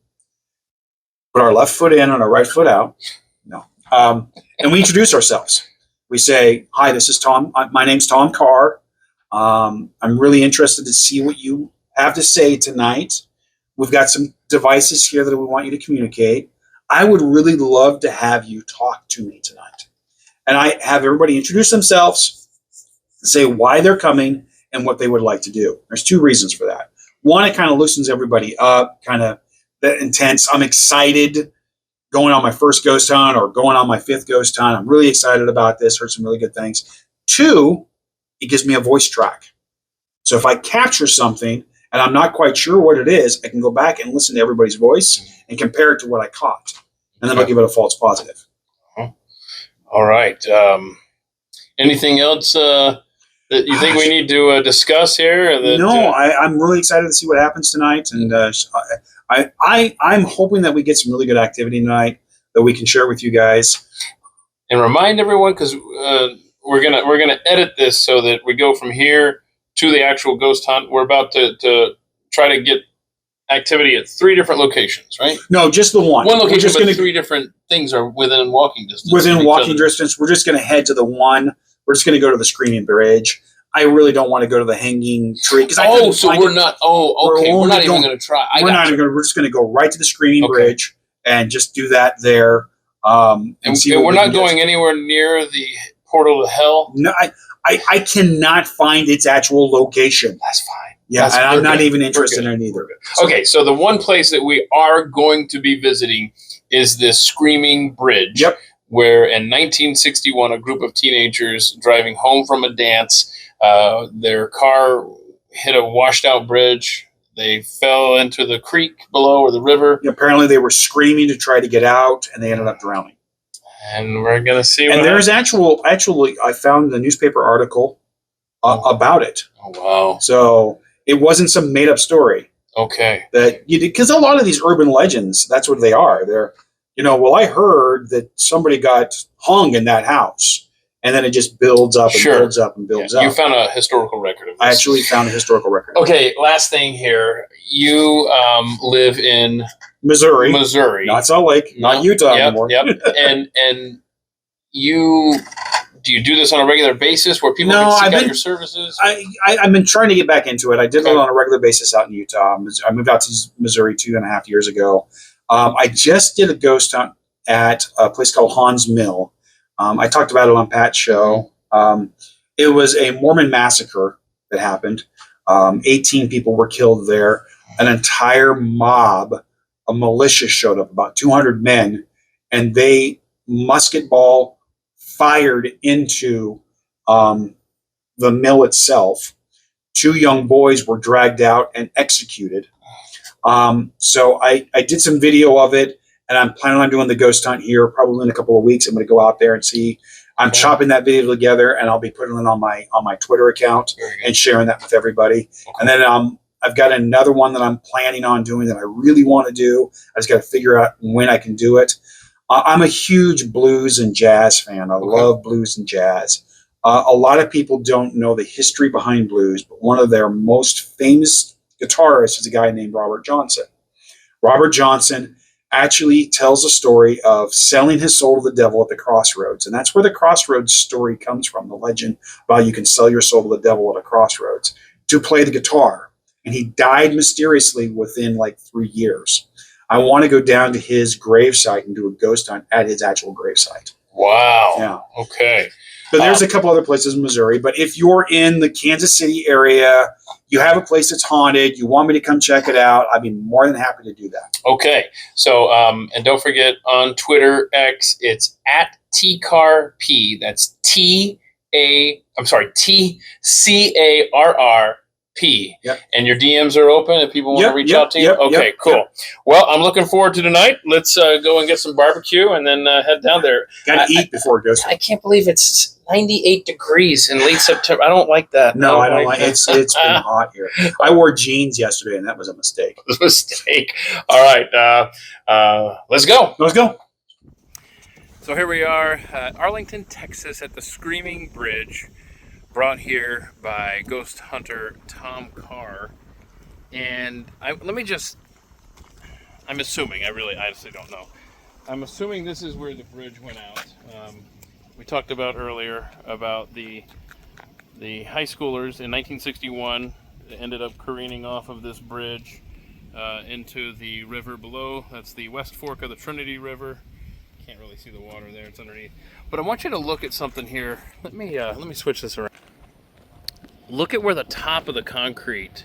put our left foot in and our right foot out. No. And we introduce ourselves. We say, "Hi, this is Tom. My name's Tom Carr. I'm really interested to see what you have to say tonight. We've got some devices here that we want you to communicate. I would really love to have you talk to me tonight." And I have everybody introduce themselves, say why they're coming and what they would like to do. There's 2 reasons for that. One, it kind of loosens everybody up, kind of that intense. I'm excited going on my first ghost hunt or going on my 5th ghost hunt. I'm really excited about this. Heard some really good things. 2, it gives me a voice track. So if I capture something and I'm not quite sure what it is, I can go back and listen to everybody's voice and compare it to what I caught. And then I'll give it a false positive. All right. Anything else that you think we need to discuss here? No, I'm really excited to see what happens tonight. And I'm hoping that we get some really good activity tonight that we can share with you guys. And remind everyone, because we're gonna edit this so that we go from here to the actual ghost hunt. We're about to try to get activity at 3 different locations, right? No, just the one. One location, but 3 different things are within walking distance. Within walking distance, we're just going to head to the one. We're just going to go to the Screaming Bridge. I really don't want to go to the Hanging Tree because we're not. Oh, okay. We're not even going to try. We're just going to go right to the Screaming Bridge and just do that there. And we're not going anywhere near the portal to hell. No, I cannot find its actual location. That's fine. Yeah, and I'm not even interested in it either. Okay, so the one place that we are going to be visiting is this Screaming Bridge. Yep. Where in 1961, a group of teenagers driving home from a dance, their car hit a washed-out bridge. They fell into the creek below or the river. Apparently, they were screaming to try to get out, and they ended up drowning. And we're going to see what there's actually, I found the newspaper article about it. Oh, wow. So it wasn't some made-up story. Okay. Because a lot of these urban legends, that's what they are. They're, I heard that somebody got hung in that house. And then it just builds up and builds up and builds up. You found a historical record of this. I actually found a historical record. Okay, last thing here. You live in Missouri, Missouri, not Salt Lake, not Utah anymore. Yep. And you do this on a regular basis where people can seek out your services? I've been trying to get back into it. I did it on a regular basis out in Utah. I moved out to Missouri 2.5 years ago. I just did a ghost hunt at a place called Hans Mill. I talked about it on Pat's show. It was a Mormon massacre that happened. 18 people were killed there. An entire mob, a militia showed up, about 200 men, and they musket ball fired into the mill itself. 2 young boys were dragged out and executed. So I did some video of it, and I'm planning on doing the ghost hunt here probably in a couple of weeks. I'm going to go out there and see. I'm chopping that video together, and I'll be putting it on my Twitter account and sharing that with everybody. Okay. And then I've got another one that I'm planning on doing that I really want to do. I just got to figure out when I can do it. I'm a huge blues and jazz fan. I love blues and jazz. A lot of people don't know the history behind blues, but one of their most famous guitarists is a guy named Robert Johnson. Robert Johnson actually tells a story of selling his soul to the devil at the crossroads. And that's where the crossroads story comes from, the legend about you can sell your soul to the devil at a crossroads to play the guitar. And he died mysteriously within like 3 years. I want to go down to his gravesite and do a ghost hunt at his actual gravesite. Wow. Yeah. Okay. But there's a couple other places in Missouri. But if you're in the Kansas City area, you have a place that's haunted, you want me to come check it out, I'd be more than happy to do that. Okay. So, and don't forget on Twitter X, it's at TCarrP. That's TCarrP. Yep. And your DMs are open if people want to reach out to you? Okay, cool. Well, I'm looking forward to tonight. Let's go and get some barbecue and then head down there. Got to eat before it goes. I can't believe it's 98 degrees in late September. I don't like that. No, I don't like it. It's been hot here. I wore jeans yesterday, and that was a mistake. It was a mistake. All right. Let's go. Let's go. So here we are at Arlington, Texas at the Screaming Bridge, brought here by ghost hunter Tom Carr. And I'm assuming, I honestly don't know. I'm assuming this is where the bridge went out. We talked about earlier about the high schoolers in 1961 that ended up careening off of this bridge into the river below. That's the West Fork of the Trinity River. Can't really see the water there, it's underneath. But I want you to look at something here. Let me switch this around. Look at where the top of the concrete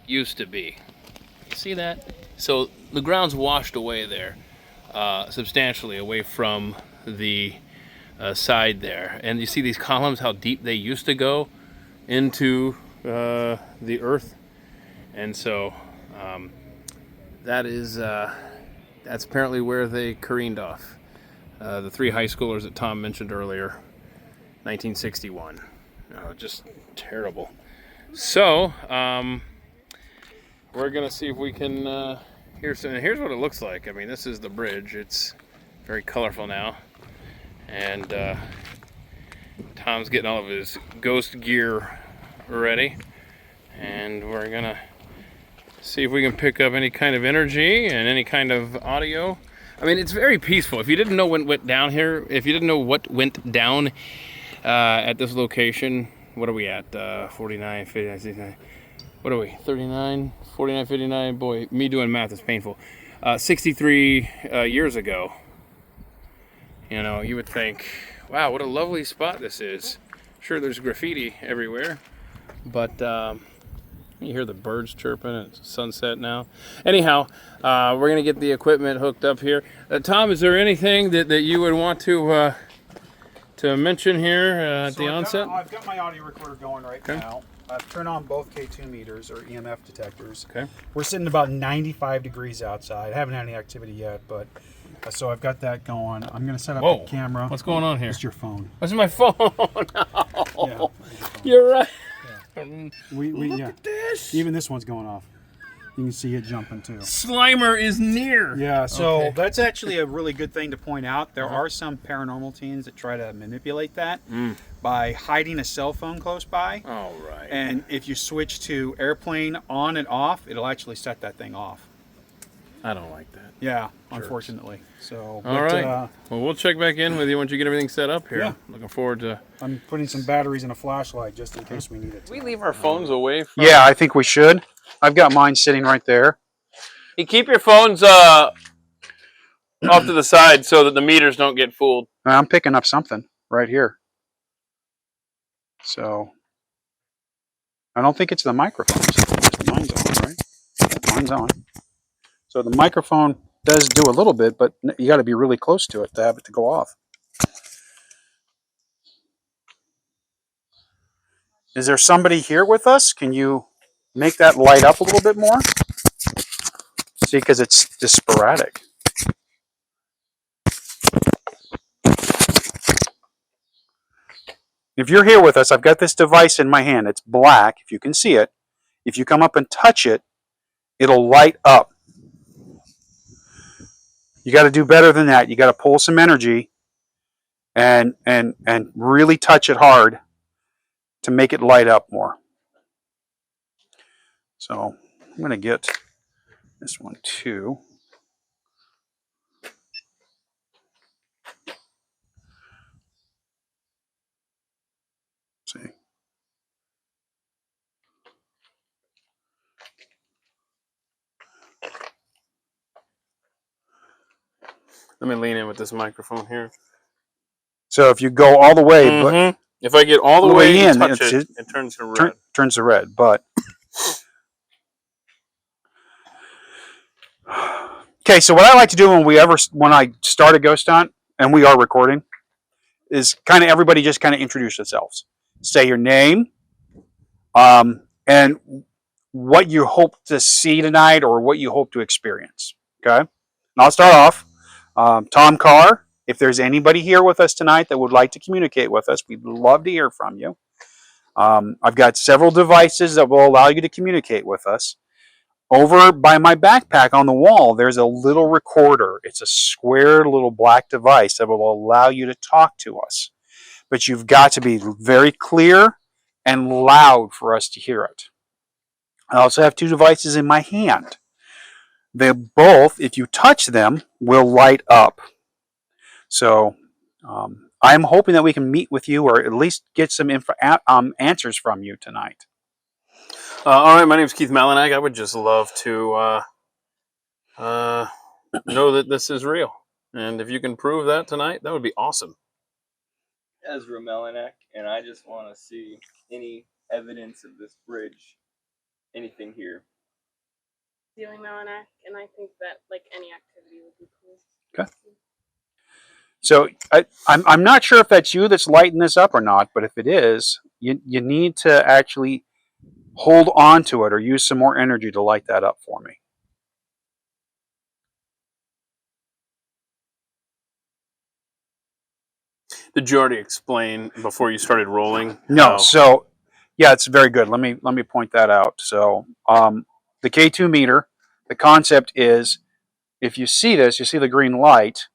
used to be. You see that? So the ground's washed away there, substantially away from the side there. And you see these columns, how deep they used to go into the earth. And so that's apparently where they careened off. The 3 high schoolers that Tom mentioned earlier, 1961. Just terrible. So, we're going to see if we can here's what it looks like. I mean, this is the bridge. It's very colorful now. And Tom's getting all of his ghost gear ready. And we're going to see if we can pick up any kind of energy and any kind of audio. I mean, it's very peaceful. If you didn't know what went down here, if you didn't know what went down at this location, what are we at? 49, 59, 69. What are we? 39, 49, 59. Boy, me doing math is painful. 63 years ago. You know, you would think, wow, what a lovely spot this is. Sure, there's graffiti everywhere, but you hear the birds chirping. It's sunset now. Anyhow, we're going to get the equipment hooked up here. Tom, is there anything that you would want to mention here at the onset? I've got my audio recorder going right now. I've turned on both K2 meters or EMF detectors. Okay. We're sitting about 95 degrees outside. I haven't had any activity yet, but so I've got that going. I'm going to set up the camera. What's going on here? It's your phone. What's my phone? No. Yeah, You're right. Yeah. Look at this. Even this one's going off. You can see it jumping too. Slimer is near. Yeah, so that's actually a really good thing to point out. There are some paranormal teens that try to manipulate that by hiding a cell phone close by. All right. And if you switch to airplane on and off, it'll actually set that thing off. I don't like that. Yeah, Jerks. Unfortunately. So. All right. Well, we'll check back in with you once you get everything set up here. Yeah. Looking forward to. I'm putting some batteries in a flashlight just in case we need it. We leave our phones away from. Yeah, I think we should. I've got mine sitting right there. You keep your phones off to the side so that the meters don't get fooled. I'm picking up something right here. So I don't think it's the microphones. Mine's on, right? Mine's on. So the microphone does do a little bit, but you got to be really close to it to have it to go off. Is there somebody here with us? Can you make that light up a little bit more? See, because it's just sporadic. If you're here with us, I've got this device in my hand. It's black, if you can see it. If you come up and touch it, it'll light up. You got to do better than that. You got to pull some energy and really touch it hard to make it light up more. So I'm going to get this one too. See. Let me lean in with this microphone here. So if you go all the way, but if I get all the way in, touch it turns to red. Turns to red, but okay. So what I like to do when I start a ghost hunt, and we are recording, is kind of everybody just kind of introduce themselves, say your name, and what you hope to see tonight or what you hope to experience. Okay, and I'll start off. Tom Carr. If there's anybody here with us tonight that would like to communicate with us, we'd love to hear from you. I've got several devices that will allow you to communicate with us. Over by my backpack on the wall, there's a little recorder. It's a square little black device that will allow you to talk to us. But you've got to be very clear and loud for us to hear it. I also have two devices in my hand. They both, if you touch them, will light up. So I'm hoping that we can meet with you or at least get some answers from you tonight. All right, my name is Keith Malinak. I would just love to know that this is real. And if you can prove that tonight, that would be awesome. Ezra Melinak, and I just want to see any evidence of this bridge, anything here. Feeling Melinak, and I think that like any activity would be cool. Okay. So I'm not sure if that's you that's lighting this up or not, but if it is, you need to actually hold on to it or use some more energy to light that up for me. Did you already explain before you started rolling? No. So yeah, it's very good. Let me point that out. So the K2 meter, the concept is if you see this, you see the green light.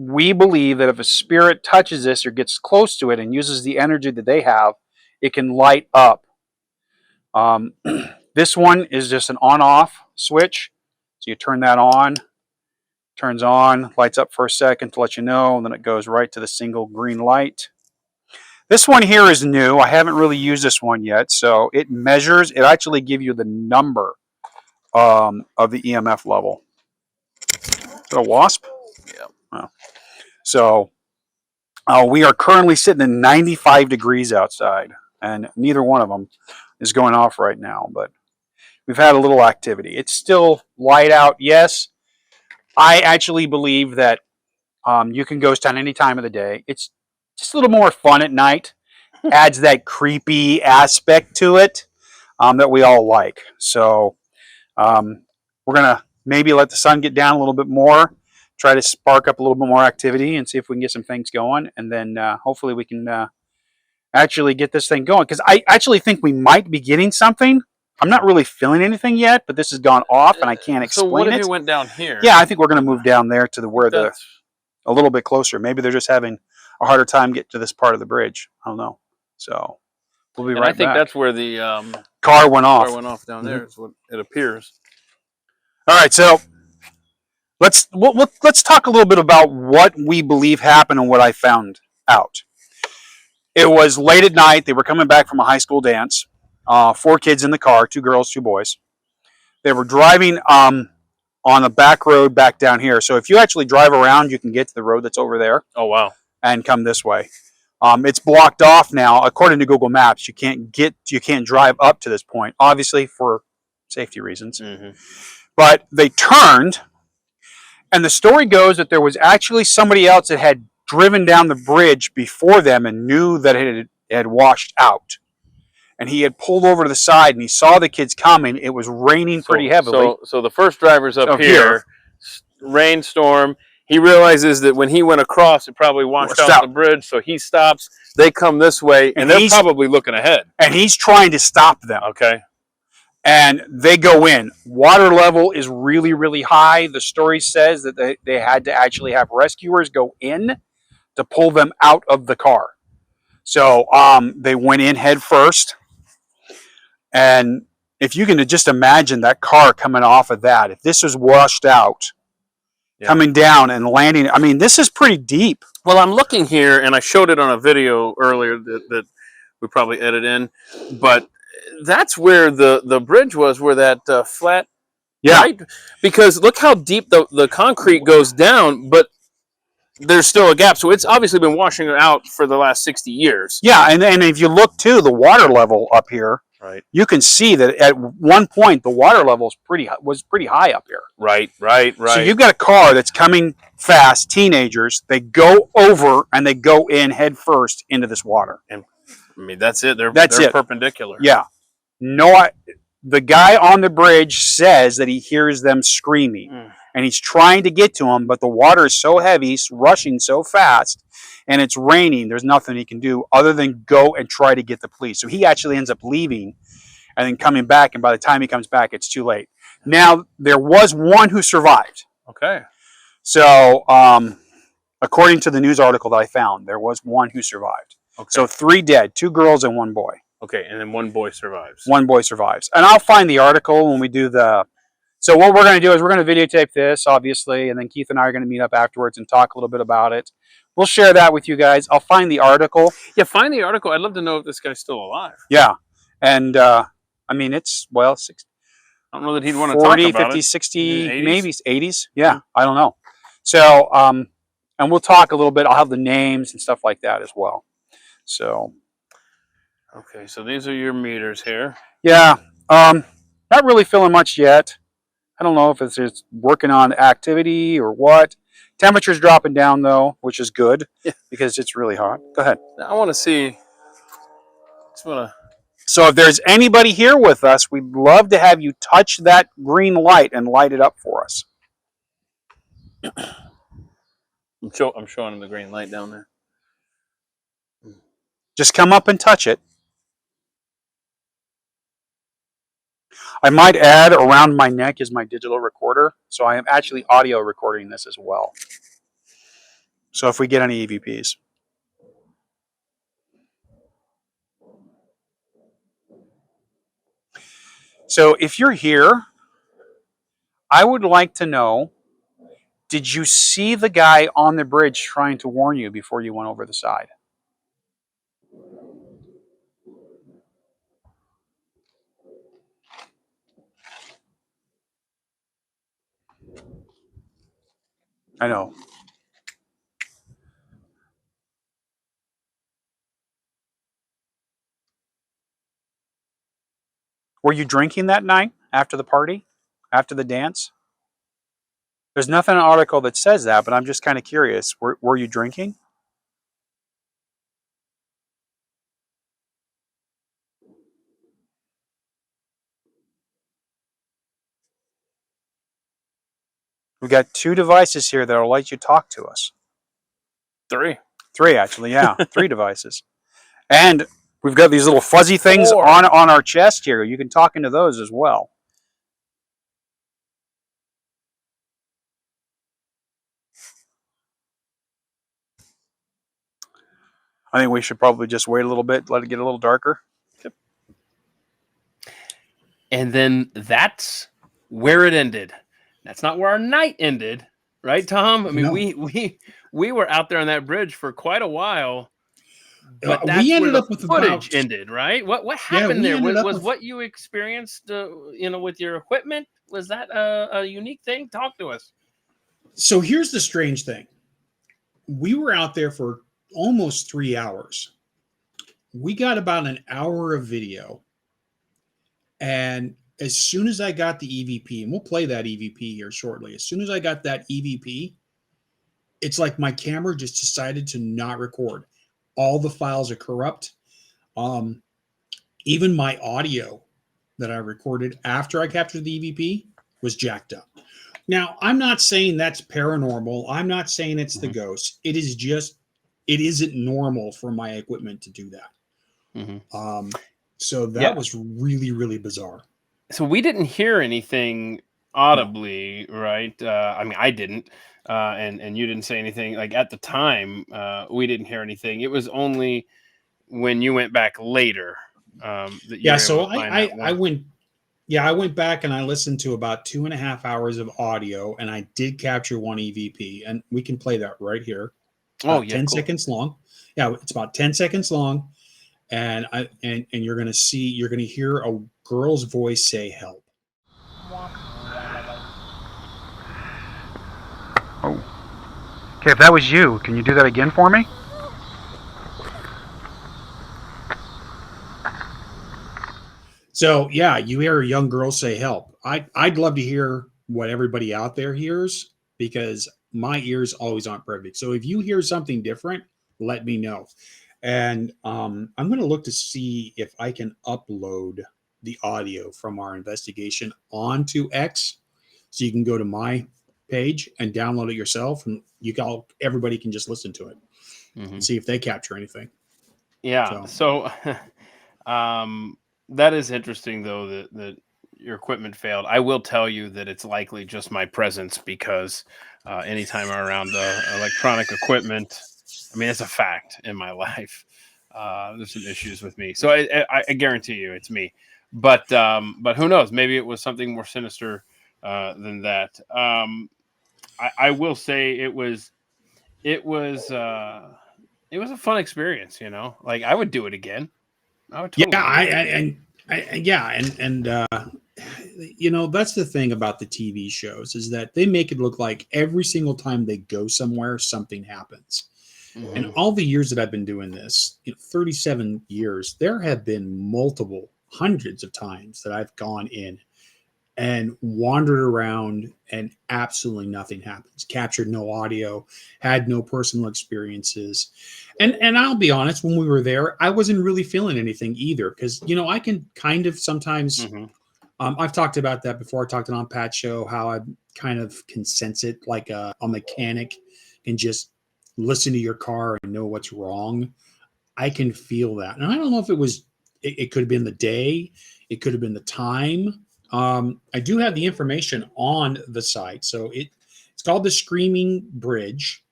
We believe that if a spirit touches this or gets close to it and uses the energy that they have, it can light up. This one is just an on-off switch. So you turn that on, turns on, lights up for a second to let you know, and then it goes right to the single green light. This one here is new. I haven't really used this one yet. So it measures, it actually gives you the number of the EMF level. Is it a wasp? Yeah. Oh. So we are currently sitting at 95 degrees outside, and neither one of them is going off right now, but we've had a little activity. It's still light out, yes. I actually believe that you can ghost hunt any time of the day. It's just a little more fun at night. Adds that creepy aspect to it that we all like. So we're going to maybe let the sun get down a little bit more, try to spark up a little bit more activity and see if we can get some things going. And then hopefully we can actually get this thing going. Because I actually think we might be getting something. I'm not really feeling anything yet, but this has gone off and I can't explain it. So what if you went down here? Yeah, I think we're going to move down there to where a little bit closer. Maybe they're just having a harder time getting to this part of the bridge. I don't know. So we'll be right back. I think that's where the car went off. Car went off down there is what it appears. All right, so let's talk a little bit about what we believe happened and what I found out. It was late at night. They were coming back from a high school dance. 4 kids in the car, 2 girls, 2 boys. They were driving on a back road back down here. So if you actually drive around, you can get to the road that's over there. Oh, wow. And come this way. It's blocked off now. According to Google Maps, you can't drive up to this point, obviously for safety reasons. Mm-hmm. But they turned, and the story goes that there was actually somebody else that had driven down the bridge before them and knew that it had washed out. And he had pulled over to the side, and he saw the kids coming. It was raining pretty heavily. So the first driver's up here, rainstorm. He realizes that when he went across, it probably washed out the bridge, so he stops. They come this way, and they're probably looking ahead. And he's trying to stop them. Okay. And they go in. Water level is really, really high. The story says that they had to actually have rescuers go in to pull them out of the car. So they went in head first. And if you can just imagine that car coming off of that, if this was washed out, coming down and landing, I mean, this is pretty deep. Well, I'm looking here, and I showed it on a video earlier that we probably edited in, but that's where the bridge was, where that flat, right? Because look how deep the concrete goes down, but there's still a gap. So it's obviously been washing out for the last 60 years. Yeah, and if you look, too, the water level up here, right, you can see that at one point the water level was pretty high up here. Right. So you've got a car that's coming fast, teenagers. They go over and they go in head first into this water. And I mean, that's it. They're perpendicular. Yeah. The guy on the bridge says that he hears them screaming, and he's trying to get to them, but the water is so heavy, it's rushing so fast, and it's raining. There's nothing he can do other than go and try to get the police. So he actually ends up leaving and then coming back, and by the time he comes back, it's too late. Now, there was one who survived. Okay. So, according to the news article that I found, there was one who survived. Okay. So 3 dead, 2 girls and 1 boy. Okay, and then 1 boy survives. 1 boy survives. And I'll find the article when we do the... So what we're going to do is we're going to videotape this, obviously, and then Keith and I are going to meet up afterwards and talk a little bit about it. We'll share that with you guys. I'll find the article. Yeah, find the article. I'd love to know if this guy's still alive. Yeah. And, I mean, it's, well, 60, I don't know that he'd want to talk about 50, it. 60, 80s? maybe 80s. Yeah, I don't know. So, and we'll talk a little bit. I'll have the names and stuff like that as well. So... Okay, so these are your meters here. Yeah, not really feeling much yet. I don't know if it's just working on activity or what. Temperature's dropping down, though, which is good because it's really hot. Go ahead. I want to see. So if there's anybody here with us, we'd love to have you touch that green light and light it up for us. I'm showing him the green light down there. Just come up and touch it. I might add around my neck is my digital recorder, so I am actually audio recording this as well. So if we get any EVPs. So if you're here, I would like to know, did you see the guy on the bridge trying to warn you before you went over the side? I know. Were you drinking that night after the party? After the dance? There's nothing in the article that says that, but I'm just kind of curious. Were you drinking? We've got 2 devices here that will let you talk to us. 3. 3, actually, yeah. 3 devices. And we've got these little fuzzy things on our chest here. You can talk into those as well. I think we should probably just wait a little bit, let it get a little darker. Yep. And then that's where it ended. That's not where our night ended, right, Tom? I mean, No. we were out there on that bridge for quite a while, but We that's where ended the up with footage about ended, right? What yeah. happened We there? ended up Was with what you experienced, with your equipment? Was that a unique thing? Talk to us. So here's the strange thing. We were out there for almost 3 hours. We got about an hour of video. And as soon as I got the EVP, and we'll play that EVP here shortly, as soon as I got that EVP, it's like my camera just decided to not record. All the files are corrupt. Um, Even my audio that I recorded after I captured the EVP was jacked up. Now, I'm not saying that's paranormal. I'm not saying it's the ghost. It is just, it isn't normal for my equipment to do that. So that was really, really bizarre. So we didn't hear anything audibly, right? I mean, I didn't, and you didn't say anything. Like at the time, we didn't hear anything. It was only when you went back later that you Yeah, were so able to find that one. I went back and I listened to about 2.5 hours of audio, and I did capture one EVP, and we can play that right here. Oh, yeah, 10 cool. seconds long. Yeah, it's about 10 seconds long, and you're gonna hear a girl's voice say help. Oh. Okay, if that was you, can you do that again for me? So yeah, you hear a young girl say help. I'd love to hear what everybody out there hears, because my ears always aren't perfect. So if you hear something different, let me know. And I'm going to look to see if I can upload the audio from our investigation onto X, so you can go to my page and download it yourself, and everybody can just listen to it and see if they capture anything. Yeah. So that is interesting, though, that your equipment failed. I will tell you that it's likely just my presence, because anytime I'm around electronic equipment, I mean, it's a fact in my life. There's some issues with me, so I guarantee you it's me. But who knows? Maybe it was something more sinister than that. I will say it was a fun experience. Like I would do it again. I would totally do it. That's the thing about the TV shows, is that they make it look like every single time they go somewhere, something happens. And all the years that I've been doing this, 37 years, there have been multiple hundreds of times that I've gone in and wandered around and absolutely nothing happens. Captured no audio, had no personal experiences. And I'll be honest, when we were there, I wasn't really feeling anything either, because I can kind of sometimes I've talked about that before. I talked on Pat's show how I kind of can sense it, like a mechanic can just listen to your car and know what's wrong. I can feel that. And I don't know if it could have been the day, it could have been the time. I do have the information on the site. So it's called the Screaming Bridge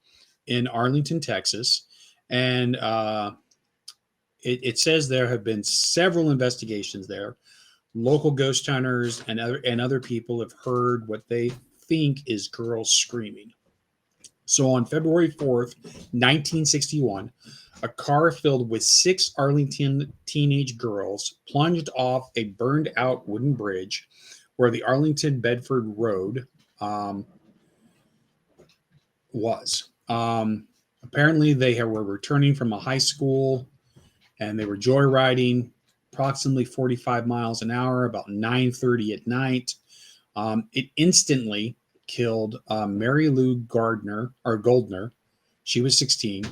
in Arlington, Texas. And it says there have been several investigations there. Local ghost hunters and other people have heard what they think is girls screaming. So on February 4th, 1961, a car filled with 6 Arlington teenage girls plunged off a burned out wooden bridge where the Arlington Bedford Road was. Apparently, they were returning from a high school, and they were joyriding approximately 45 miles an hour, about 9:30 at night. It instantly killed Mary Lou Goldner. She was 16,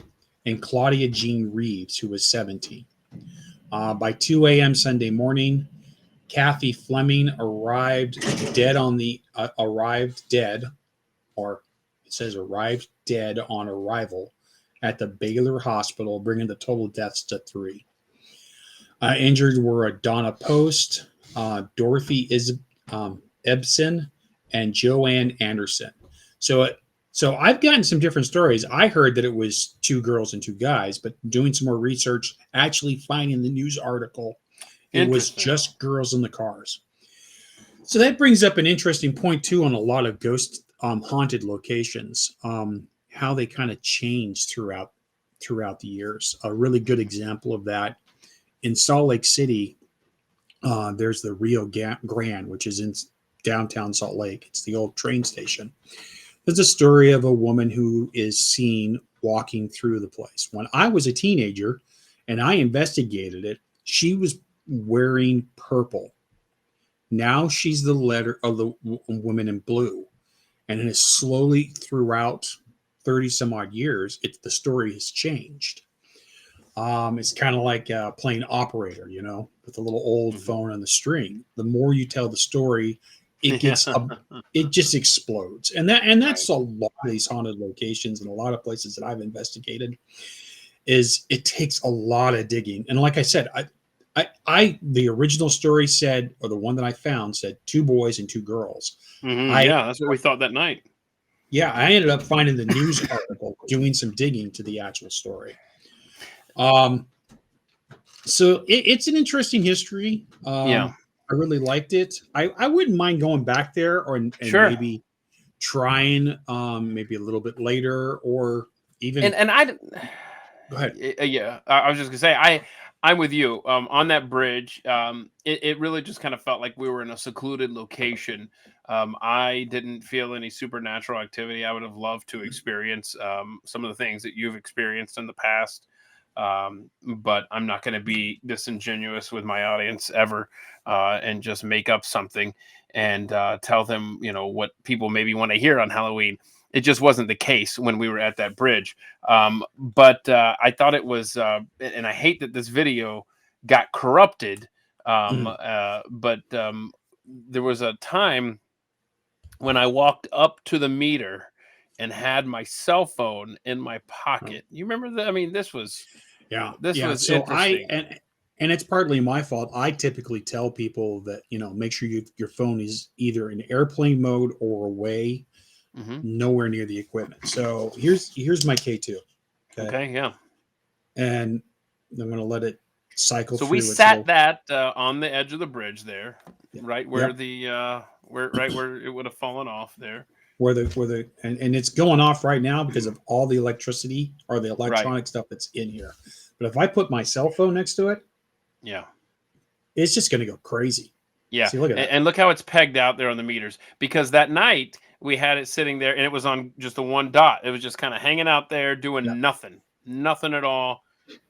and Claudia Jean Reeves, who was 17. By 2 a.m. Sunday morning, Kathy Fleming arrived dead, or it says arrived dead on arrival at the Baylor Hospital, bringing the total deaths to 3. Injured were Donna Post, Dorothy Ebsen, and Joanne Anderson. So I've gotten some different stories. I heard that it was 2 girls and 2 guys, but doing some more research, actually finding the news article, it was just girls in the cars. So that brings up an interesting point too on a lot of ghost haunted locations. How they kind of change throughout the years. A really good example of that in Salt Lake City. There's the Grande, which is in downtown Salt Lake. It's the old train station. There's a story of a woman who is seen walking through the place. When I was a teenager and I investigated it, she was wearing purple. Now she's the letter of the woman in blue. And it is slowly throughout 30 some odd years, the story has changed. It's kind of like playing operator, with a little old phone on the string. The more you tell the story, it gets it just explodes, and that's a lot of these haunted locations and a lot of places that I've investigated. Is it takes a lot of digging, and like I said, I the original story said, or the one that I found said 2 boys and 2 girls. Yeah, that's what we thought that night. Yeah, I ended up finding the news article, doing some digging to the actual story. So it's an interesting history. Yeah. I really liked it. I wouldn't mind going back there and Sure. maybe trying maybe a little bit later or even. And I Go ahead. Yeah, I was just gonna say I'm with you on that bridge. It really just kind of felt like we were in a secluded location. I didn't feel any supernatural activity. I would have loved to experience some of the things that you've experienced in the past. But I'm not going to be disingenuous with my audience ever and just make up something and tell them, what people maybe want to hear on Halloween. It just wasn't the case when we were at that bridge. But I thought it was, and I hate that this video got corrupted. But there was a time when I walked up to the meter and had my cell phone in my pocket. You remember that? I mean, this was So interesting. And it's partly my fault. I typically tell people that make sure your phone is either in airplane mode or away, nowhere near the equipment. So here's my K2. Okay, yeah. And I'm going to let it cycle so through. we sat that on the edge of the bridge there, right where the where it would have fallen off there. Where and it's going off right now because of all the electricity or the electronic stuff that's in here. But if I put my cell phone next to it, it's just going to go crazy. Yeah. See, look at that. And look how it's pegged out there on the meters, because that night we had it sitting there and it was on just the one dot. It was just kind of hanging out there doing nothing at all.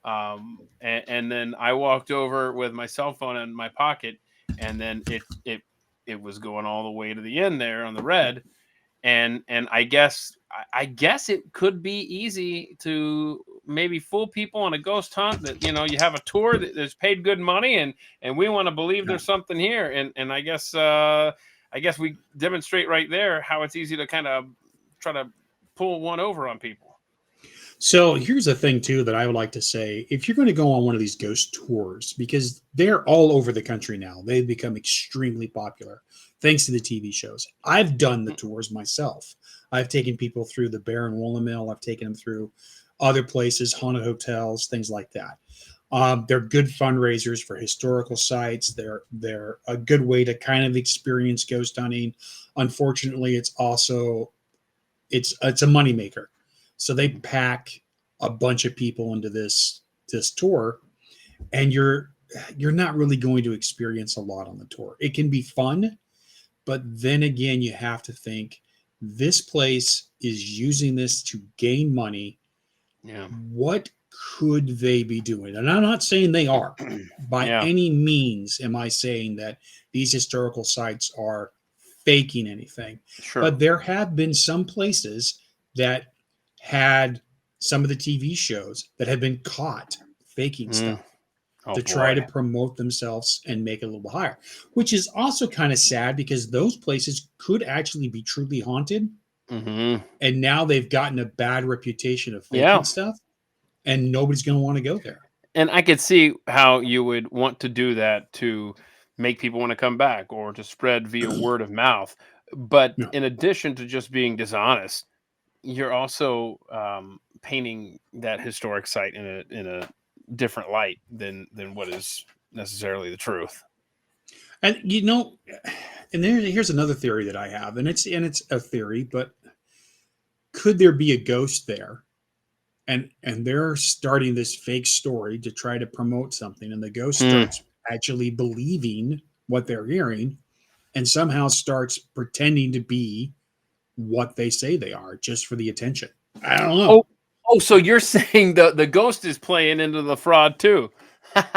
And then I walked over with my cell phone in my pocket, and then it was going all the way to the end there on the red. And I guess it could be easy to maybe fool people on a ghost hunt that you have a tour that's paid good money and we want to believe there's something here, and I guess we demonstrate right there how it's easy to kind of try to pull one over on people. So here's the thing too that I would like to say: if you're going to go on one of these ghost tours, because they're all over the country now, they've become extremely popular thanks to the TV shows. I've done the tours myself. I've taken people through the Bear and Woolen Mill. I've taken them through other places, haunted hotels, things like that. They're good fundraisers for historical sites. They're a good way to kind of experience ghost hunting. Unfortunately, it's also it's a moneymaker. So they pack a bunch of people into this tour, and you're not really going to experience a lot on the tour. It can be fun, but then again, you have to think this place is using this to gain money. Yeah. What could they be doing? And I'm not saying they are. By any means am I saying that these historical sites are faking anything. Sure. But there have been some places that had some of the TV shows that have been caught faking stuff to try to promote themselves and make it a little higher, which is also kind of sad because those places could actually be truly haunted. And now they've gotten a bad reputation of faking stuff, and nobody's going to want to go there. And I could see how you would want to do that to make people want to come back or to spread via word of mouth. But in addition to just being dishonest, you're also painting that historic site in a different light than what is necessarily the truth. And and here's another theory that I have, and it's a theory, but could there be a ghost there? And they're starting this fake story to try to promote something, and the ghost starts actually believing what they're hearing, and somehow starts pretending to be what they say they are, just for the attention. I don't know. So you're saying the ghost is playing into the fraud too?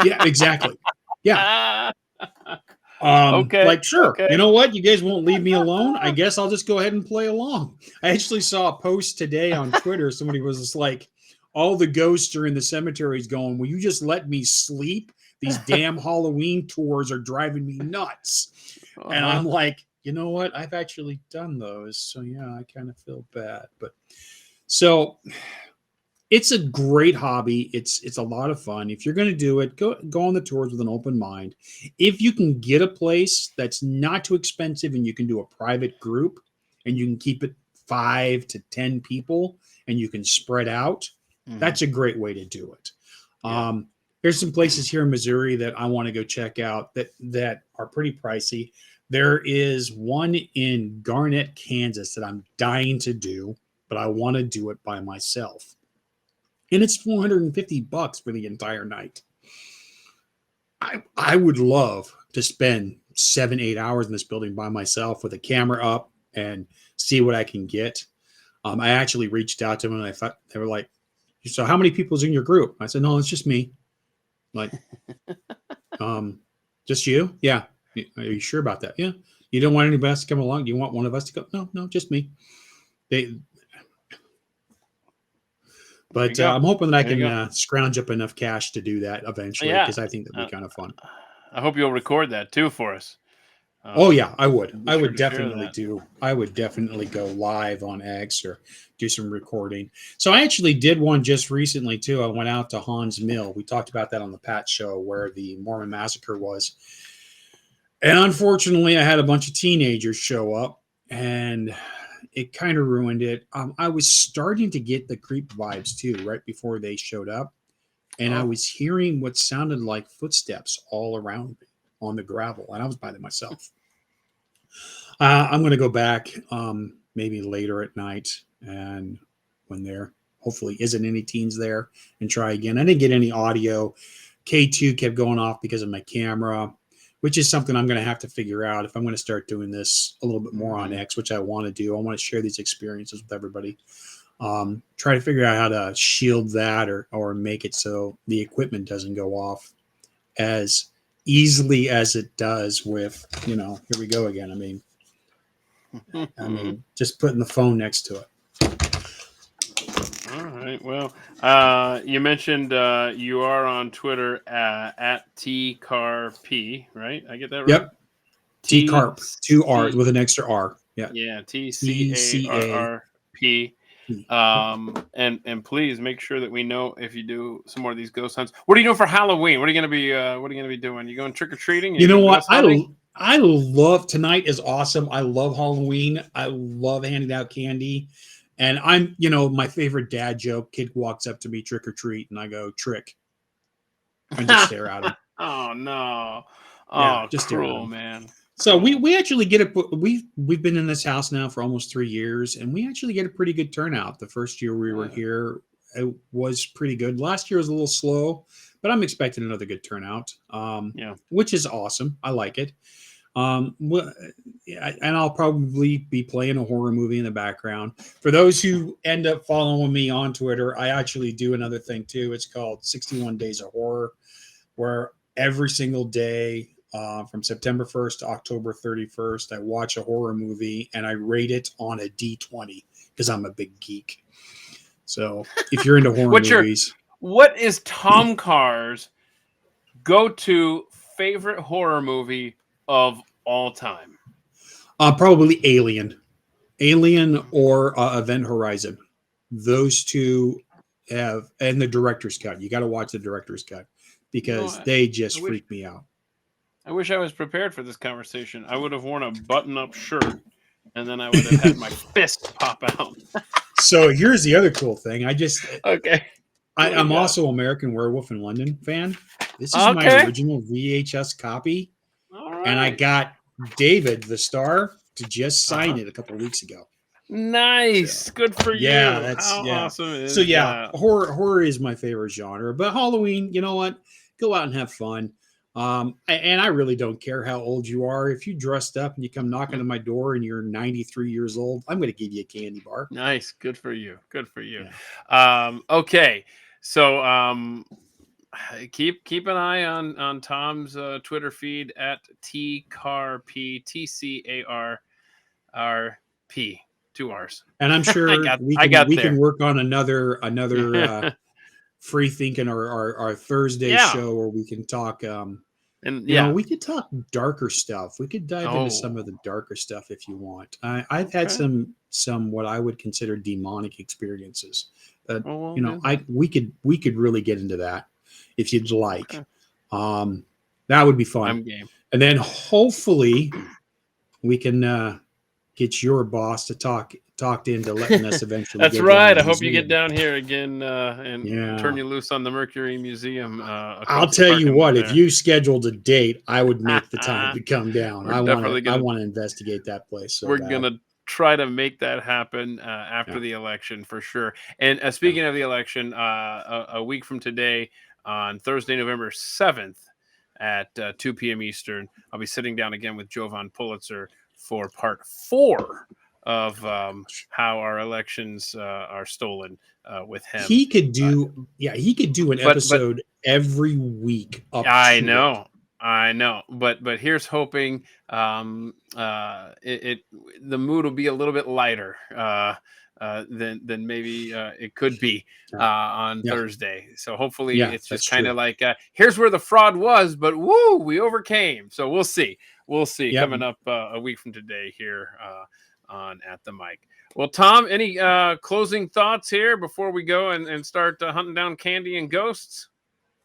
Yeah, exactly. Yeah. Okay. Like, sure. Okay. You know what? You guys won't leave me alone. I guess I'll just go ahead and play along. I actually saw a post today on Twitter. Somebody was just like, all the ghosts are in the cemeteries going, will you just let me sleep? These damn Halloween tours are driving me nuts. And I'm like, you know what? I've actually done those. So yeah, I kind of feel bad. But so it's a great hobby. It's a lot of fun. If you're going to do it, go on the tours with an open mind. If you can get a place that's not too expensive and you can do a private group and you can keep it 5 to 10 people and you can spread out, that's a great way to do it. Yeah. There's some places here in Missouri that I want to go check out that are pretty pricey. There is one in Garnett, Kansas that I'm dying to do, but I want to do it by myself. And it's $450 for the entire night. I would love to spend 7-8 hours in this building by myself with a camera up and see what I can get. I actually reached out to them and I thought they were like, so how many people's in your group? I said, no, it's just me. Like, just you? Yeah. Are you sure about that? Yeah. You don't want anybody else to come along? Do you want one of us to go? No, just me. But I'm hoping that I can scrounge up enough cash to do that eventually, because I think that'd be kind of fun. I hope you'll record that too for us. Oh yeah, I would. I would definitely do. I would definitely go live on X or do some recording. So I actually did one just recently too. I went out to Hans Mill. We talked about that on the Pat Show, where the Mormon massacre was. And unfortunately, I had a bunch of teenagers show up, and it kind of ruined it. I was starting to get the creep vibes too right before they showed up, and I was hearing what sounded like footsteps all around me on the gravel, and I was by myself. I'm going to go back maybe later at night, and when there hopefully isn't any teens there, and try again. I didn't get any audio. K2 kept going off because of my camera, which is something I'm going to have to figure out if I'm going to start doing this a little bit more on X, which I want to do. I want to share these experiences with everybody. Try to figure out how to shield that or make it so the equipment doesn't go off as easily as it does with, here we go again. I mean, just putting the phone next to it. All right. Well, you mentioned you are on Twitter at TCarP, right? I get that right? Yep. TCarp, 2 R's with an extra R. Yeah. Yeah. TCARRP. And please make sure that we know if you do some more of these ghost hunts. What are you doing for Halloween? What are you gonna be doing? You going trick or treating? You know what? I love, tonight is awesome. I love Halloween. I love handing out candy. And I'm, my favorite dad joke, kid walks up to me, trick or treat, and I go, trick. And just stare at him. Oh no. Yeah, just cruel, man. So we actually get it. We've been in this house now for almost 3 years, and we actually get a pretty good turnout. The first year we were here, it was pretty good. Last year was a little slow, but I'm expecting another good turnout. Which is awesome. I like it. And I'll probably be playing a horror movie in the background. For those who end up following me on Twitter, I actually do another thing too. It's called 61 Days of Horror, where every single day, from September 1st to October 31st, I watch a horror movie and I rate it on a D20 because I'm a big geek. So if you're into horror movies, what is Tom Carr's go-to favorite horror movie of all time? Probably Alien or Event Horizon. Those two have, and the director's cut. You got to watch the director's cut because they just freak me out. I wish I was prepared for this conversation. I would have worn a button-up shirt, and then I would have had my fist pop out. So here's the other cool thing. I'm also American Werewolf in London fan. This is my original VHS copy, and I got David, the star, to just sign Uh-huh. it a couple of weeks ago. Nice. Good for Yeah, you. that's How awesome is So yeah, that? horror is my favorite genre. But Halloween, you know what? Go out and have fun. And I really don't care how old you are. If you dressed up and you come knocking on my door and you're 93 years old, I'm going to give you a candy bar. Nice. Good for you. Good for you. Yeah. Okay. So keep an eye on Tom's Twitter feed at TCarP, TCARRP, 2 R's. And I'm sure I got we can there. work on another free thinking our Thursday Yeah. show where we can talk. And You know, yeah. we could talk darker stuff. We could dive into some of the darker stuff if you want. I've had Okay. some what I would consider demonic experiences. Well, You we'll know, do that. we could really get into that if you'd like. Okay. That would be fun. I'm game. And then hopefully we can get your boss to talked into letting us eventually. That's go down right. to I the hope you get museum. down here again and Yeah. turn you loose on the Mercury Museum. I'll across the tell you parking lot what, if there. you scheduled a date, I would make the time to come down. We're I definitely want gonna to investigate that place so we're bad. gonna try to make that happen after Yeah. the election for sure. And Yeah. speaking of the election, a week from today, on Thursday, November 7th at 2 p.m. Eastern, I'll be sitting down again with Jovan Pulitzer for part 4 of how our elections are stolen with him. He could do he could do an but episode every week up I to know. I know, but here's hoping the mood will be a little bit lighter than maybe it could be on Yeah. Thursday. So hopefully Yeah, it's that's just kind true. of like here's where the fraud was, but woo, we overcame. So we'll see. We'll see Yep. coming up a week from today here on At the Mic. Well, Tom, any closing thoughts here before we go and start hunting down candy and ghosts?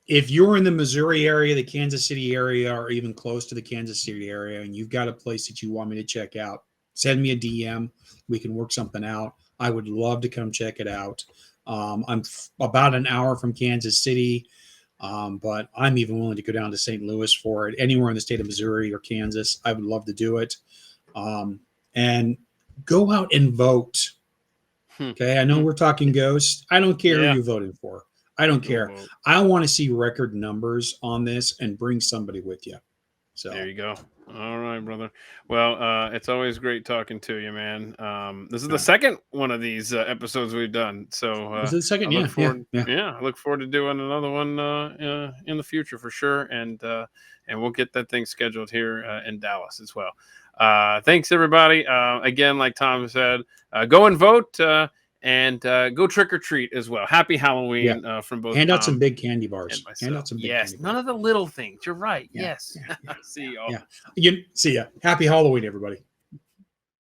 If you're in the Missouri area, the Kansas City area, or even close to the Kansas City area, and you've got a place that you want me to check out, send me a DM. We can work something out. I would love to come check it out. I'm about an hour from Kansas City, but I'm even willing to go down to St. Louis for it. Anywhere in the state of Missouri or Kansas, I would love to do it. And go out and vote. Okay, I know we're talking ghosts. I don't care who you're voting for. I don't care. I want to see record numbers on this and bring somebody with you. So there you go. All right, brother. Well, it's always great talking to you, man. This is the second one of these episodes we've done. So this is the second. I look forward, yeah. I look forward to doing another one in the future for sure. And we'll get that thing scheduled here in Dallas as well. Thanks, everybody. Again, like Tom said, go and vote. And go trick or treat as well. Happy Halloween from both. Hand out some big candy bars. And myself. Hand out some big candy bars. None of the little things. You're right. Yeah. Yes. See y'all. See ya. Happy Halloween, everybody.